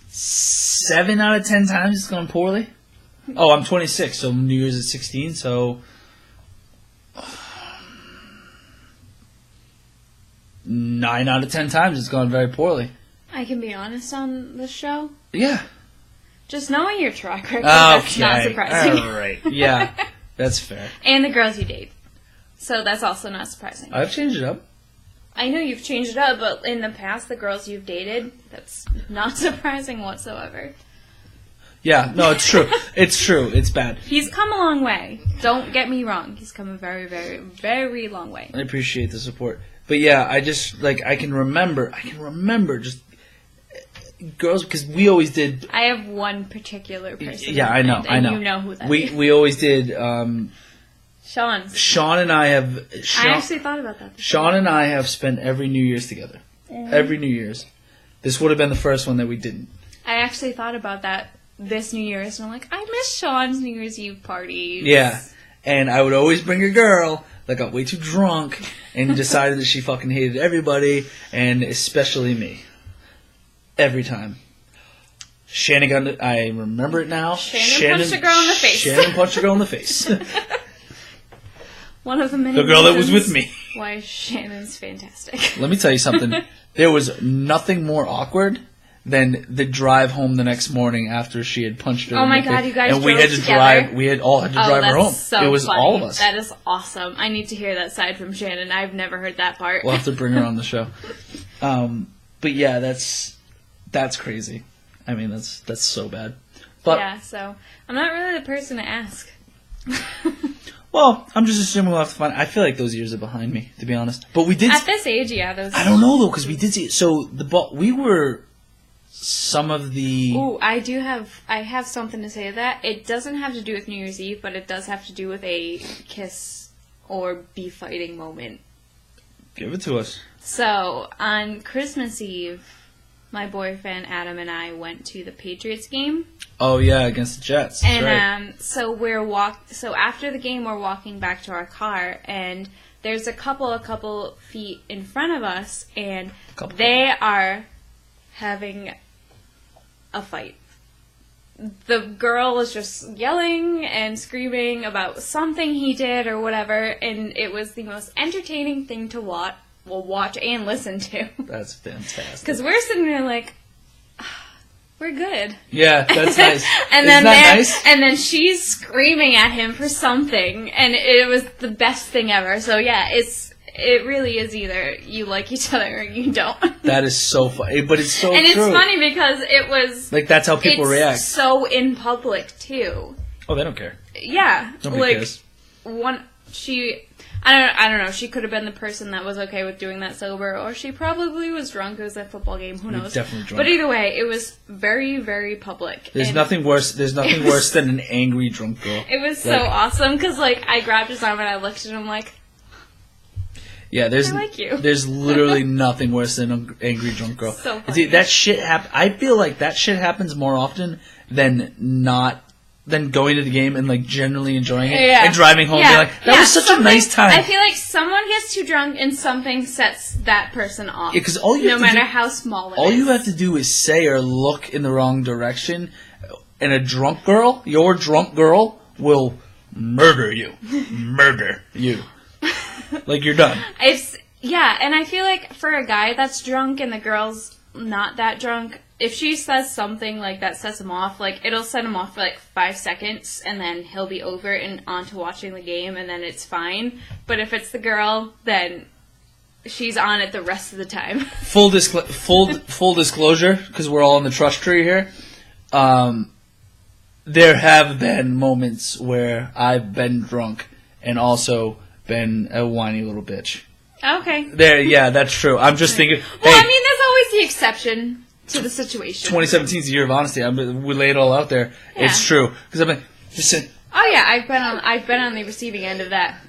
7 out of 10 times it's gone poorly. Oh, I'm 26, so New Year's is 16, so 9 out of 10 times it's gone very poorly. I can be honest on this show. Yeah. Just knowing your track record, that's not surprising. All right. Yeah, that's fair. And the girls you date. So that's also not surprising. I've changed it up. I know you've changed it up, but in the past, the girls you've dated, that's not surprising whatsoever. Yeah, no, it's true. It's true. It's bad. He's come a long way. Don't get me wrong. He's come a very, very, very long way. I appreciate the support. But yeah, I just, like, I can remember just girls, because we always did. I have one particular person. Yeah, I know. You know who that is. We always did. Sean and I have. I actually thought about that. Sean and I have spent every New Year's together. Every New Year's. This would have been the first one that we didn't. I actually thought about that this New Year's, and I'm like, I miss Sean's New Year's Eve parties. Yeah, and I would always bring a girl that got way too drunk and decided that she fucking hated everybody, and especially me. Every time. Shannon I remember it now. Shannon punched a girl in the face. Shannon punched a girl in the face. One of the many The girl that was with me. Why Shannon's fantastic. Let me tell you something. There was nothing more awkward than the drive home the next morning after she had punched her. Oh my god, you guys and we drove had to together? drive. We had all had to drive her home. So it was funny. all of us. That is awesome. I need to hear that side from Shannon. I've never heard that part. We'll have to bring her on the show. But yeah, that's crazy. I mean, that's so bad. But yeah, so I'm not really the person to ask. well, I'm just assuming we'll have to find. I feel like those years are behind me, to be honest. But we did at this age, yeah. I don't know though, because we did see. So we were some of the. Ooh, I have something to say to that. It doesn't have to do with New Year's Eve, but it does have to do with a kiss or be fighting moment. Give it to us. So on Christmas Eve, my boyfriend Adam and I went to the Patriots game. Oh yeah, against the Jets. That's and right. So after the game, we're walking back to our car, and there's a couple feet in front of us, and they are having a fight. The girl was just yelling and screaming about something he did or whatever, and it was the most entertaining thing to watch and listen to. That's fantastic. Because we're sitting there like, we're good. Yeah, that's nice. And Isn't then that nice? And then she's screaming at him for something, and it was the best thing ever. So yeah, it really is either you like each other or you don't. That is so funny, but it's so and true. it's funny because it was like that's how people react. So in public too. Oh, they don't care. Yeah, Nobody like cares. I don't know. She could have been the person that was okay with doing that sober, or she probably was drunk. It was a football game. Who knows? Definitely drunk. But either way, it was very, very public. There's nothing worse. There's nothing worse than an angry drunk girl. It was so awesome because I grabbed his arm and I looked at him like, yeah, I like you. There's literally nothing worse than an angry drunk girl. So funny. That shit I feel like that shit happens more often than going to the game and like generally enjoying it and driving home and being like, that was such a nice time. I feel like someone gets too drunk and something sets that person off. Yeah, 'cause all you no matter how small it is. All you have to do is say or look in the wrong direction, and your drunk girl will murder you. Murder you. Like you're done. And I feel like for a guy that's drunk and the girl's not that drunk, if she says something like that sets him off, like it'll set him off for like 5 seconds, and then he'll be over and on to watching the game, and then it's fine. But if it's the girl, then she's on it the rest of the time. Full disclosure, because we're all in the trust tree here. There have been moments where I've been drunk and also been a whiny little bitch. Okay. Yeah, that's true. I'm just thinking. Well, hey, I mean, there's always the exception to the situation. 2017 is the year of honesty. We lay it all out there. Yeah. It's true because I've been just saying. Oh yeah, I've been on the receiving end of that.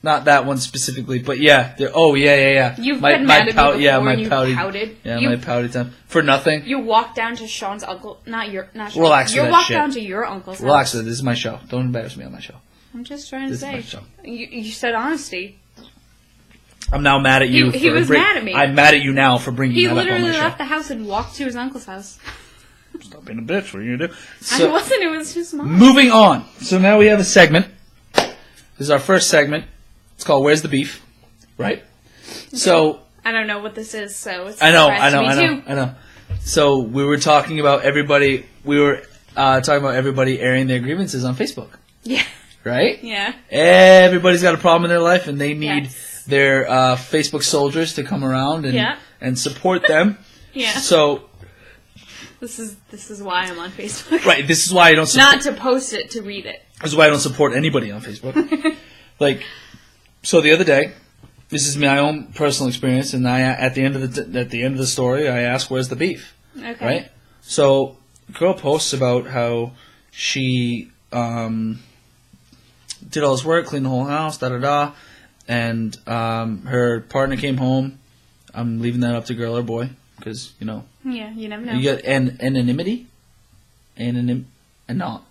Not that one specifically, but yeah. Yeah. You've been mad at me before and you pouted. Yeah, my pouty time for nothing. You walked down to Sean's uncle, not Sean. Relax with You that walked shit. down to your uncle's Relax house. with it. This is my show. Don't embarrass me on my show. I'm just trying to This say. is my show. You said honesty. I'm now mad at you. He was mad at me. I'm mad at you now for bringing He that up on my literally show. left the house and walked to his uncle's house. Stop being a bitch. What are you gonna do? I wasn't. It was his mom. Moving on. So now we have a segment. This is our first segment. It's called "Where's the Beef?" Right. So I don't know what this is, so it's I know. So we were talking about everybody. We were talking about everybody airing their grievances on Facebook. Yeah. Right. Yeah. Everybody's got a problem in their life, and they need Yes. their Facebook soldiers to come around and support them. Yeah. So This is why I'm on Facebook. right. This is why I don't support. Not to post it, to read it. This is why I don't support anybody on Facebook. So the other day, this is my own personal experience, and at the end of the story, I ask, "Where's the beef?" Okay. Right. So, a girl posts about how she did all this work, cleaned the whole house, and her partner came home. I'm leaving that up to girl or boy, because Yeah, you never know. you get anonymity, not.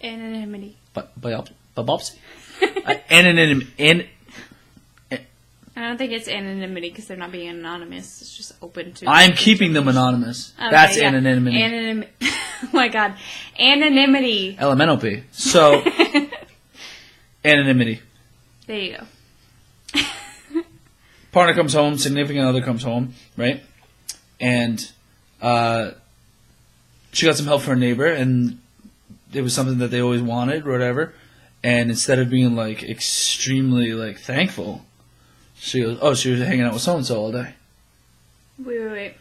Anonymity. But biopsy. Anonymity. I don't think it's anonymity because they're not being anonymous. It's just open to... I'm keeping them anonymous. Okay, That's yeah. anonymity. Oh my god. Anonymity. Elemental P. So, anonymity. There you go. Partner comes home, significant other comes home, right? And she got some help from her neighbor, and it was something that they always wanted or whatever. And instead of being, like, extremely, like, thankful, she goes, oh, she was hanging out with so-and-so all day. Wait.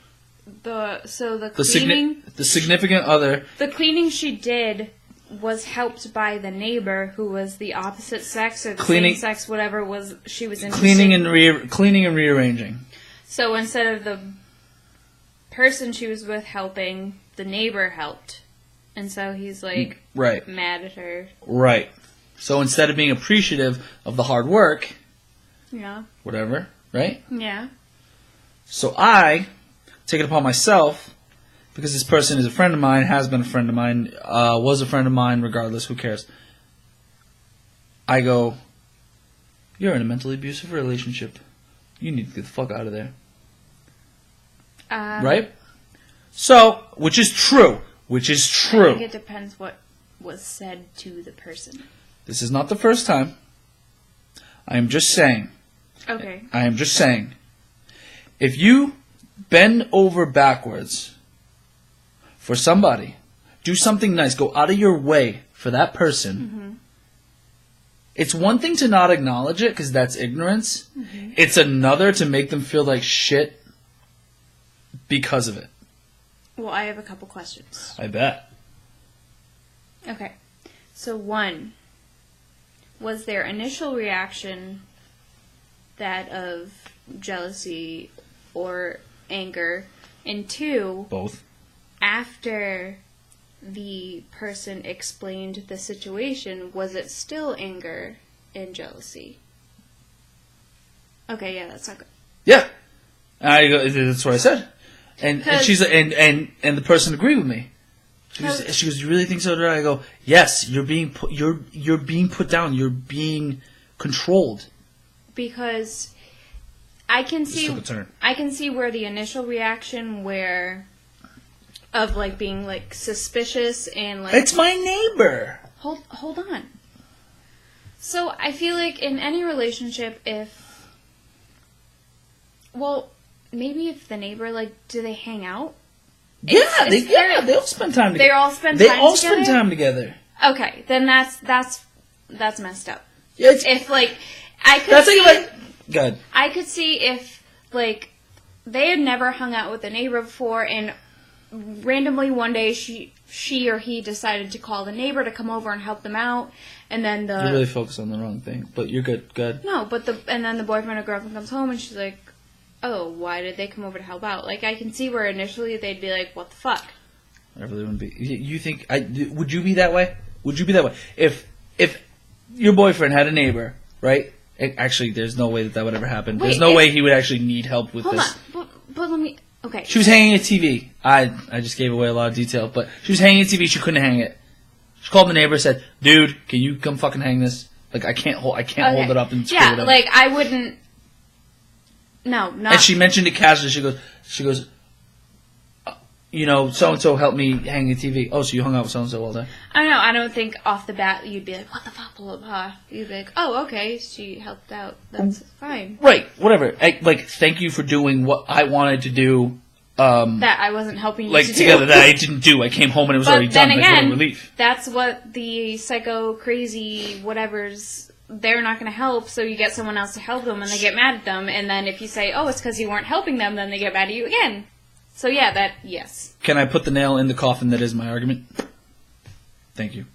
The The cleaning... the significant other... The cleaning she did was helped by the neighbor who was the opposite sex or the same sex, whatever was she was interested in. Cleaning and rearranging. So instead of the person she was with helping, the neighbor helped. And so he's, like, right. mad at her. Right. So instead of being appreciative of the hard work... Yeah. Whatever, right? Yeah. So I take it upon myself, because this person is a friend of mine, has been a friend of mine, was a friend of mine, regardless, who cares? I go, you're in a mentally abusive relationship. You need to get the fuck out of there. Right? So, which is true. I think it depends what was said to the person. This is not the first time. I am just saying. Okay. I am just saying. If you bend over backwards for somebody, do something nice, go out of your way for that person, it's one thing to not acknowledge it because that's ignorance. It's another to make them feel like shit because of it. Well, I have a couple questions. I bet. Okay. So, one, was their initial reaction that of jealousy or anger? And two, both. After the person explained the situation, was it still anger and jealousy? Okay, yeah, that's not good. Yeah. That's what I said. And she's and the person agreed with me. She goes, "You really think so?" I go, "Yes, you're being put down. You're being controlled." Because I can see where the initial reaction of like being like suspicious and like, it's my neighbor. Hold on. So I feel like in any relationship, maybe if the neighbor, like, do they hang out? They all spend time together. They all spend time together? They all spend time together. Okay, then that's messed up. Yeah, if, like, I could see... Like, good. I could see if, like, they had never hung out with a neighbor before, and randomly one day she or he decided to call the neighbor to come over and help them out, and then You're really focused on the wrong thing, but you're good. Good. No, and then the boyfriend or girlfriend comes home, and she's like, oh, why did they come over to help out? Like, I can see where initially they'd be like, what the fuck? I really wouldn't be. You think, would you be that way? Would you be that way? If your boyfriend had a neighbor, right? Actually, there's no way that would ever happen. There's no way he would actually need help with this. Hold on, but let me, okay. She was hanging a TV. I just gave away a lot of detail, but she was hanging a TV, she couldn't hang it. She called the neighbor and said, dude, can you come fucking hang this? Like, I can't hold it up and screw it up. Yeah, like, I wouldn't... No, not... And she mentioned it casually. She goes, so-and-so helped me hang the TV. Oh, so you hung out with so-and-so all day? I don't know. I don't think off the bat you'd be like, what the fuck, blah, blah, blah. You'd be like, oh, okay, she helped out. That's fine. Right, whatever. Thank you for doing what I wanted to do. That I wasn't helping you to do. Together, that I didn't do. I came home and it was already done. But then again, relief. That's what the psycho, crazy, whatever's... They're not going to help, so you get someone else to help them, and they get mad at them. And then if you say, oh, it's because you weren't helping them, then they get mad at you again. So yeah, yes. Can I put the nail in the coffin that is my argument? Thank you.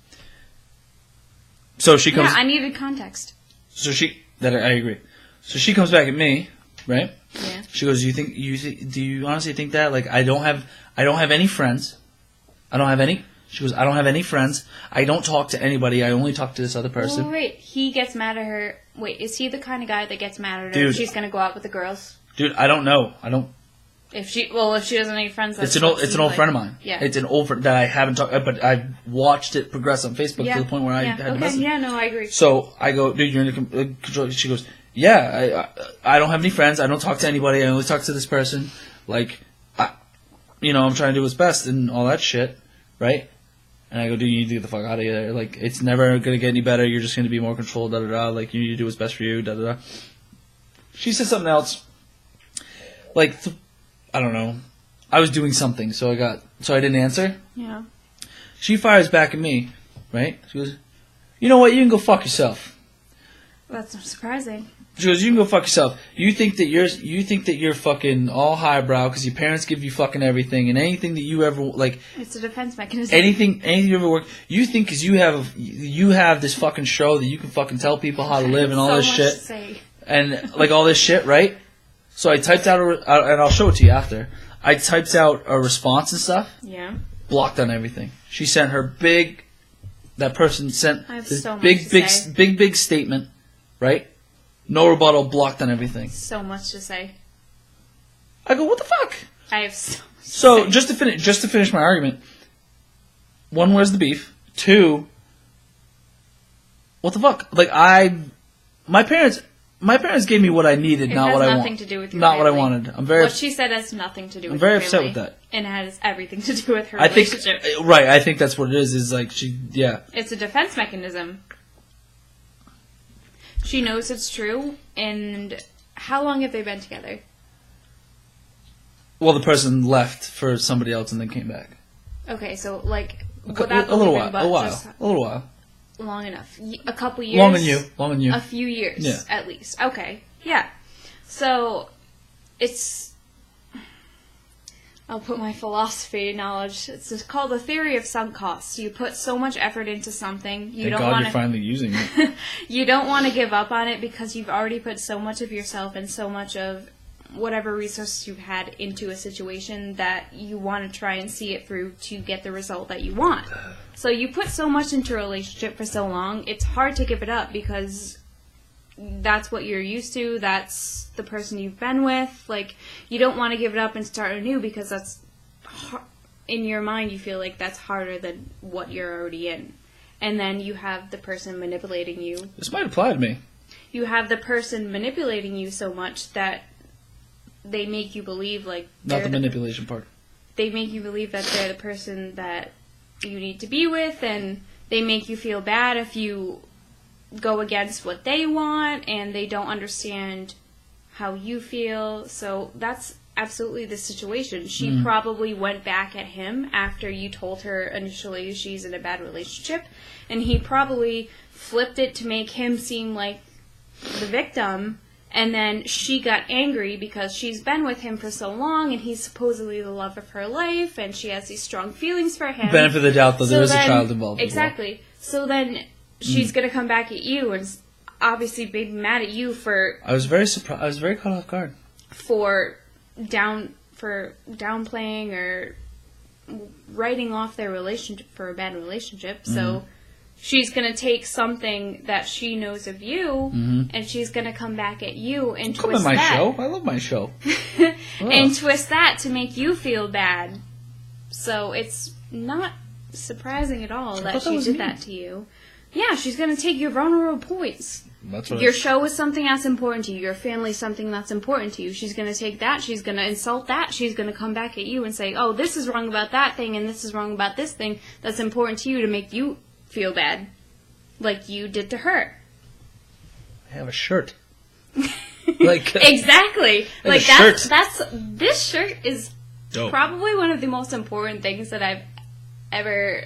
So she comes... Yeah, I needed context. I agree. So she comes back at me, right? Yeah. She goes, do you honestly think that? Like, I don't have any friends. She goes, I don't have any friends. I don't talk to anybody. I only talk to this other person. Well, wait, he gets mad at her. Wait, is he the kind of guy that gets mad at her if she's going to go out with the girls? Dude, I don't know. If she doesn't have any friends, it's an old friend of mine. Yeah. It's an old friend that I haven't talked, but I've watched it progress on Facebook to the point where I had to message. Yeah, no, I agree. So I go, dude, you're in control. She goes, I don't have any friends. I don't talk to anybody. I only talk to this person. Like, I'm trying to do what's best and all that shit, right? And I go, dude, you need to get the fuck out of here. Like, it's never going to get any better. You're just going to be more controlled, da-da-da. Like, you need to do what's best for you, da-da-da. She said something else. Like, I don't know. I was doing something, so I didn't answer. Yeah. She fires back at me, right? She goes, you know what? You can go fuck yourself. That's not surprising. She goes, you can go fuck yourself. You think that you're fucking all highbrow because your parents give you fucking everything, and anything that you ever like. It's a defense mechanism. Anything you ever work. You think because you have this fucking show that you can fucking tell people how to live and all this shit, to say. and like all this shit, right? So I typed out and I'll show it to you after. I typed out a response and stuff. Yeah. Blocked on everything. She sent her that person sent this so much big statement, right? No rebuttal, blocked on everything. So much to say. I go, what the fuck? I have so much to So say. just to finish my argument. 1, where's the beef? 2, what the fuck? Like my parents gave me what I needed, not what I wanted. It has nothing to do with your not family. what I wanted. What she said has nothing to do with I'm very your upset family, with that. and it has everything to do with her I think relationship. right. I think that's what it is. Is like yeah. It's a defense mechanism. She knows it's true, and how long have they been together? Well, the person left for somebody else and then came back. Okay, so like A without little living, while. but A just little while. long enough. A couple years. Long and you. A few years, Yeah. at least. Okay, yeah. So it's. I'll put my philosophy knowledge. It's just called the theory of sunk costs. You put so much effort into something, you Thank don't God want you're finally using it. you don't want to give up on it because you've already put so much of yourself and so much of whatever resources you've had into a situation that you want to try and see it through to get the result that you want. So you put so much into a relationship for so long, it's hard to give it up because that's what you're used to, that's the person you've been with. Like, you don't want to give it up and start anew because that's in your mind you feel like that's harder than what you're already in. And then you have the person manipulating you. This might apply to me. You have the person manipulating you so much that they make you believe like Not the manipulation part. they make you believe that they're the person that you need to be with, and they make you feel bad if you go against what they want, and they don't understand how you feel. So that's absolutely the situation. She probably went back at him after you told her initially she's in a bad relationship, and he probably flipped it to make him seem like the victim, and then she got angry because she's been with him for so long, and he's supposedly the love of her life, and she has these strong feelings for him. Benefit of the doubt, though, there is a child involved. Exactly. So then she's going to come back at you and obviously be mad at you for... I was very surprised. I was very caught off guard. For downplaying or writing off their relationship for a bad relationship. So she's going to take something that she knows of you, and she's going to come back at you and Come twist on my that. show. I love my show. And twist that to make you feel bad. So it's not surprising at all that she did that to you. Yeah, she's going to take your vulnerable points. That's what Your show is something that's important to you. Your family is something that's important to you. She's going to take that. She's going to insult that. She's going to come back at you and say, oh, this is wrong about that thing, and this is wrong about this thing that's important to you to make you feel bad. Like you did to her. I have a shirt. Like Exactly. Like Like a that's this shirt is dope. probably one of the most important things that I've ever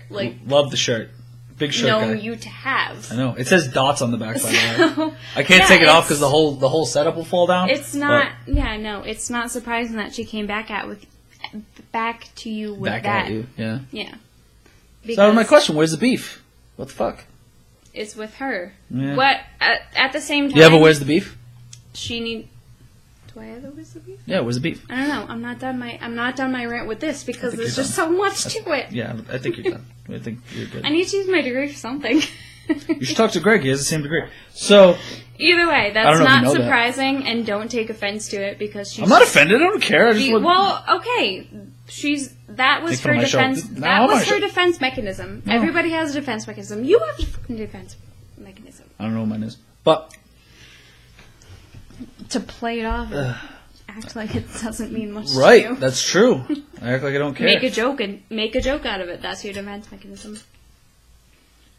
Love the shirt. Big shirt known guy. you to have. I know. It says dots on the back, by the way. So, I can't yeah, take it off it's- because the whole setup will fall down. It's not. Yeah, no. It's not surprising that she came back to you with Back that. at you, yeah. Yeah. So Because that was my question. Where's the beef? What the fuck? it's with her. Yeah. What at the same time? Yeah, but where's the beef? she need? Do I have a where's the beef? Yeah, where's the beef? I don't know. I'm not done my rant with this because think there's you're just so much to it. Yeah, I think you're done. I think you're good. I need to use my degree for something. You should talk to Greg. He has the same degree. So Either way, I that's don't know if you not know that. surprising, and don't take offense to it because she's. I'm not offended. I don't care. I just want, Well, okay. That was Make fun her of my show. defense. No, That I'm was not her sure. defense mechanism. No. Everybody has a defense mechanism. You have a fucking defense mechanism. I don't know what mine is, but to play it off and act like it doesn't mean much Right, to you. that's true. I act like I don't care. Make a joke out of it. That's your defense mechanism.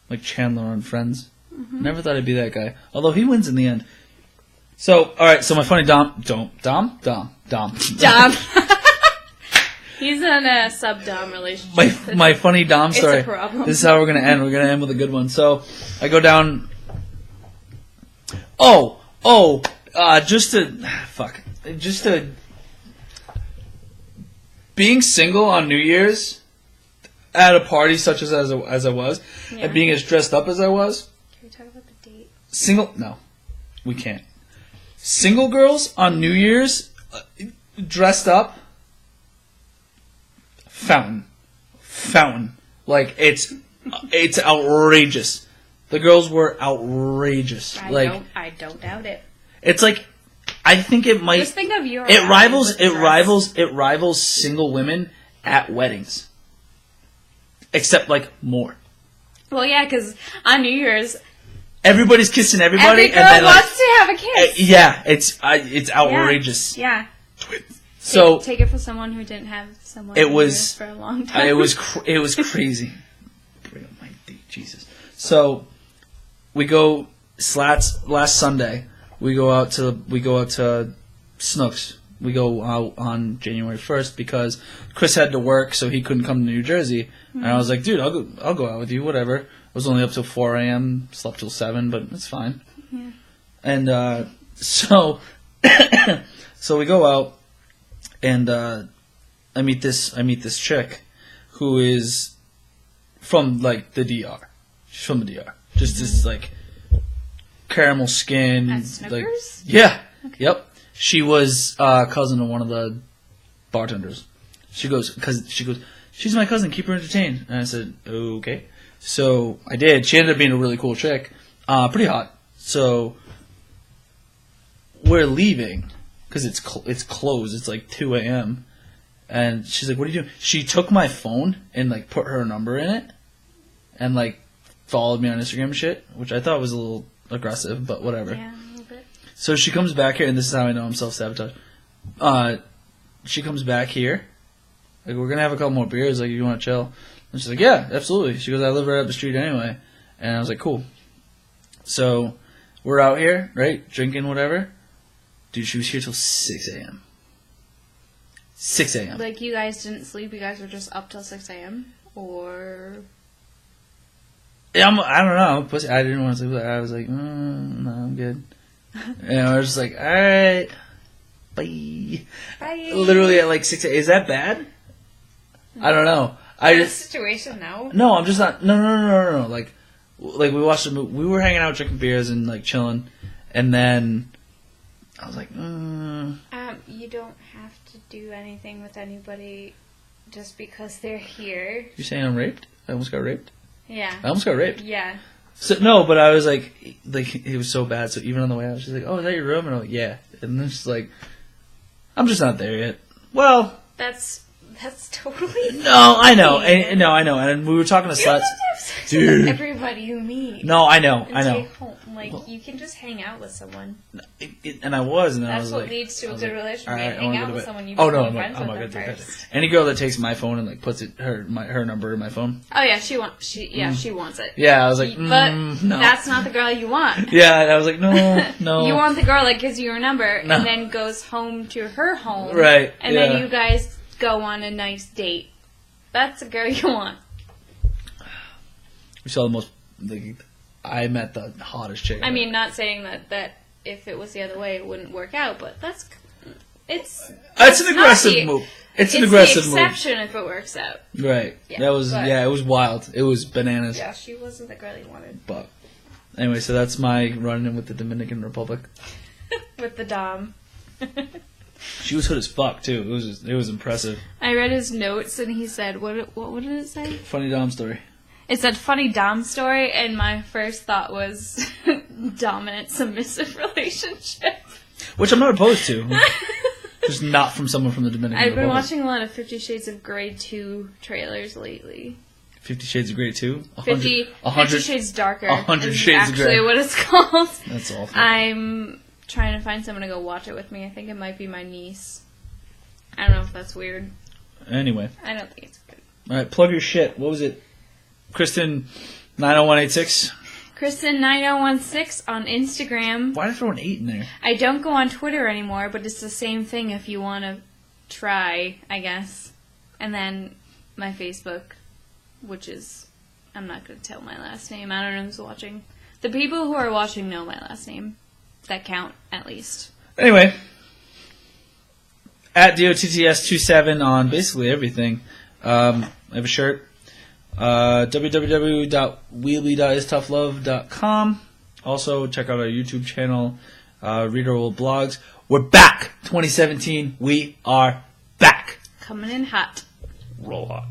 Like Chandler on Friends. Never thought I'd be that guy. Although he wins in the end. So, alright, so my funny Dom. He's in a sub-dom relationship. My funny Dom story. It's a problem. This is how we're going to end. We're going to end with a good one. So, I go down. Just to. Being single on New Year's at a party such as I was, and being as dressed up as I was. Can we talk about the date? No, we can't. Single girls on New Year's dressed up. Fountain. Like, it's outrageous. The girls were outrageous. I don't doubt it. It's like, I think it might. Just think of your. It rivals single women at weddings. Except, like, more. Well, yeah, because on New Year's, everybody's kissing everybody. every girl wants to have a kiss. Yeah, it's outrageous. Yeah. So take it from someone who didn't have someone. It was for a long time. It was crazy. Bring up my date, Jesus. So we go Slats last Sunday. We go out to Snooks. We go out on January 1st because Chris had to work, so he couldn't come to New Jersey. Mm-hmm. And I was like, dude, I'll go out with you, whatever. I was only up till 4 a.m., slept till 7, but it's fine. Yeah. And so we go out, and I meet this chick who is from like the DR. She's from the DR. Just this like caramel skin. At Snookers? Like, yeah. Okay. Yep. She was cousin of one of the bartenders. She goes, she's my cousin, keep her entertained. And I said, okay. So I did. She ended up being a really cool chick. Pretty hot. So we're leaving because it's closed. It's like 2 a.m. And she's like, what are you doing? She took my phone and like put her number in it and like followed me on Instagram and shit, which I thought was a little aggressive, but whatever. Yeah, a little bit. So she comes back here, and this is how I know I'm self-sabotage. She comes back here. Like, we're going to have a couple more beers. Like, you want to chill? And she's like, yeah, absolutely. She goes, I live right up the street anyway. And I was like, cool. So we're out here, right? Drinking, whatever. Dude, she was here till 6 a.m. 6 a.m. Like, you guys didn't sleep? You guys were just up till 6 a.m.? Or... Yeah, I don't know. Pussy, I didn't want to sleep with her. I was like, no, I'm good. And I was just like, all right, bye. Bye. Literally at like 6 a.m. Is that bad? I don't know. Situation, no. No, I'm just not. No. Like we watched a movie. We were hanging out, drinking beers, and like chilling, and then I was like, You don't have to do anything with anybody just because they're here. You saying I'm raped? I almost got raped. Yeah. I almost got raped. Yeah. So no, but I was like it was so bad. So even on the way out, she's like, "Oh, is that your room?" And I'm like, "Yeah." And then she's like, "I'm just not there yet." Well, that's totally. No, I know. I know. And we were talking to Sluts. Dude, everybody you meet. No, I know. Take home. Like, you can just hang out with someone. And I was, and then that's I was what like, leads to a good relationship. Right, hang out with someone you become friends with good them first. Any girl that takes my phone and like puts her number in my phone. Oh yeah, she wants it. Yeah, I was like, but no. That's not the girl you want. Yeah, and I was like, no. You want the girl that gives you her number and then goes home to her home. Right. And then you guys go on a nice date. That's the girl you want. We saw the most. I met the hottest chick. I mean, not saying that if it was the other way, it wouldn't work out, but it's an aggressive move. It's an aggressive move. It's the exception if it works out. Right. Yeah, it was wild. It was bananas. Yeah, she wasn't the girl you wanted. But anyway, so that's my run-in with the Dominican Republic. With the Dom. She was hood as fuck too. It was impressive. I read his notes and he said, what did it say? Funny Dom story. It said funny Dom story, and my first thought was dominant submissive relationship. Which I'm not opposed to. Just not from someone from the Dominican Republic. I've been watching a lot of 50 Shades of Grey 2 trailers lately. 50 Shades of Grey 2? 50 Shades Darker. 100 Shades of Grey. Actually what it's called. That's awful. I'm trying to find someone to go watch it with me. I think it might be my niece. I don't know if that's weird. Anyway. I don't think it's good. All right, plug your shit. What was it? Kristen 90186? Kristen 9016 on Instagram. Why did I throw an 8 in there? I don't go on Twitter anymore, but it's the same thing if you want to try, I guess. And then my Facebook, which is... I'm not going to tell my last name. I don't know who's watching. The people who are watching know my last name. That count, at least. Anyway. At DOTTS27 on basically everything. I have a shirt. www.wheelie.istoughLove.com. Also, check out our YouTube channel. Read our old blogs. We're back! 2017. We are back! Coming in hot. Roll hot.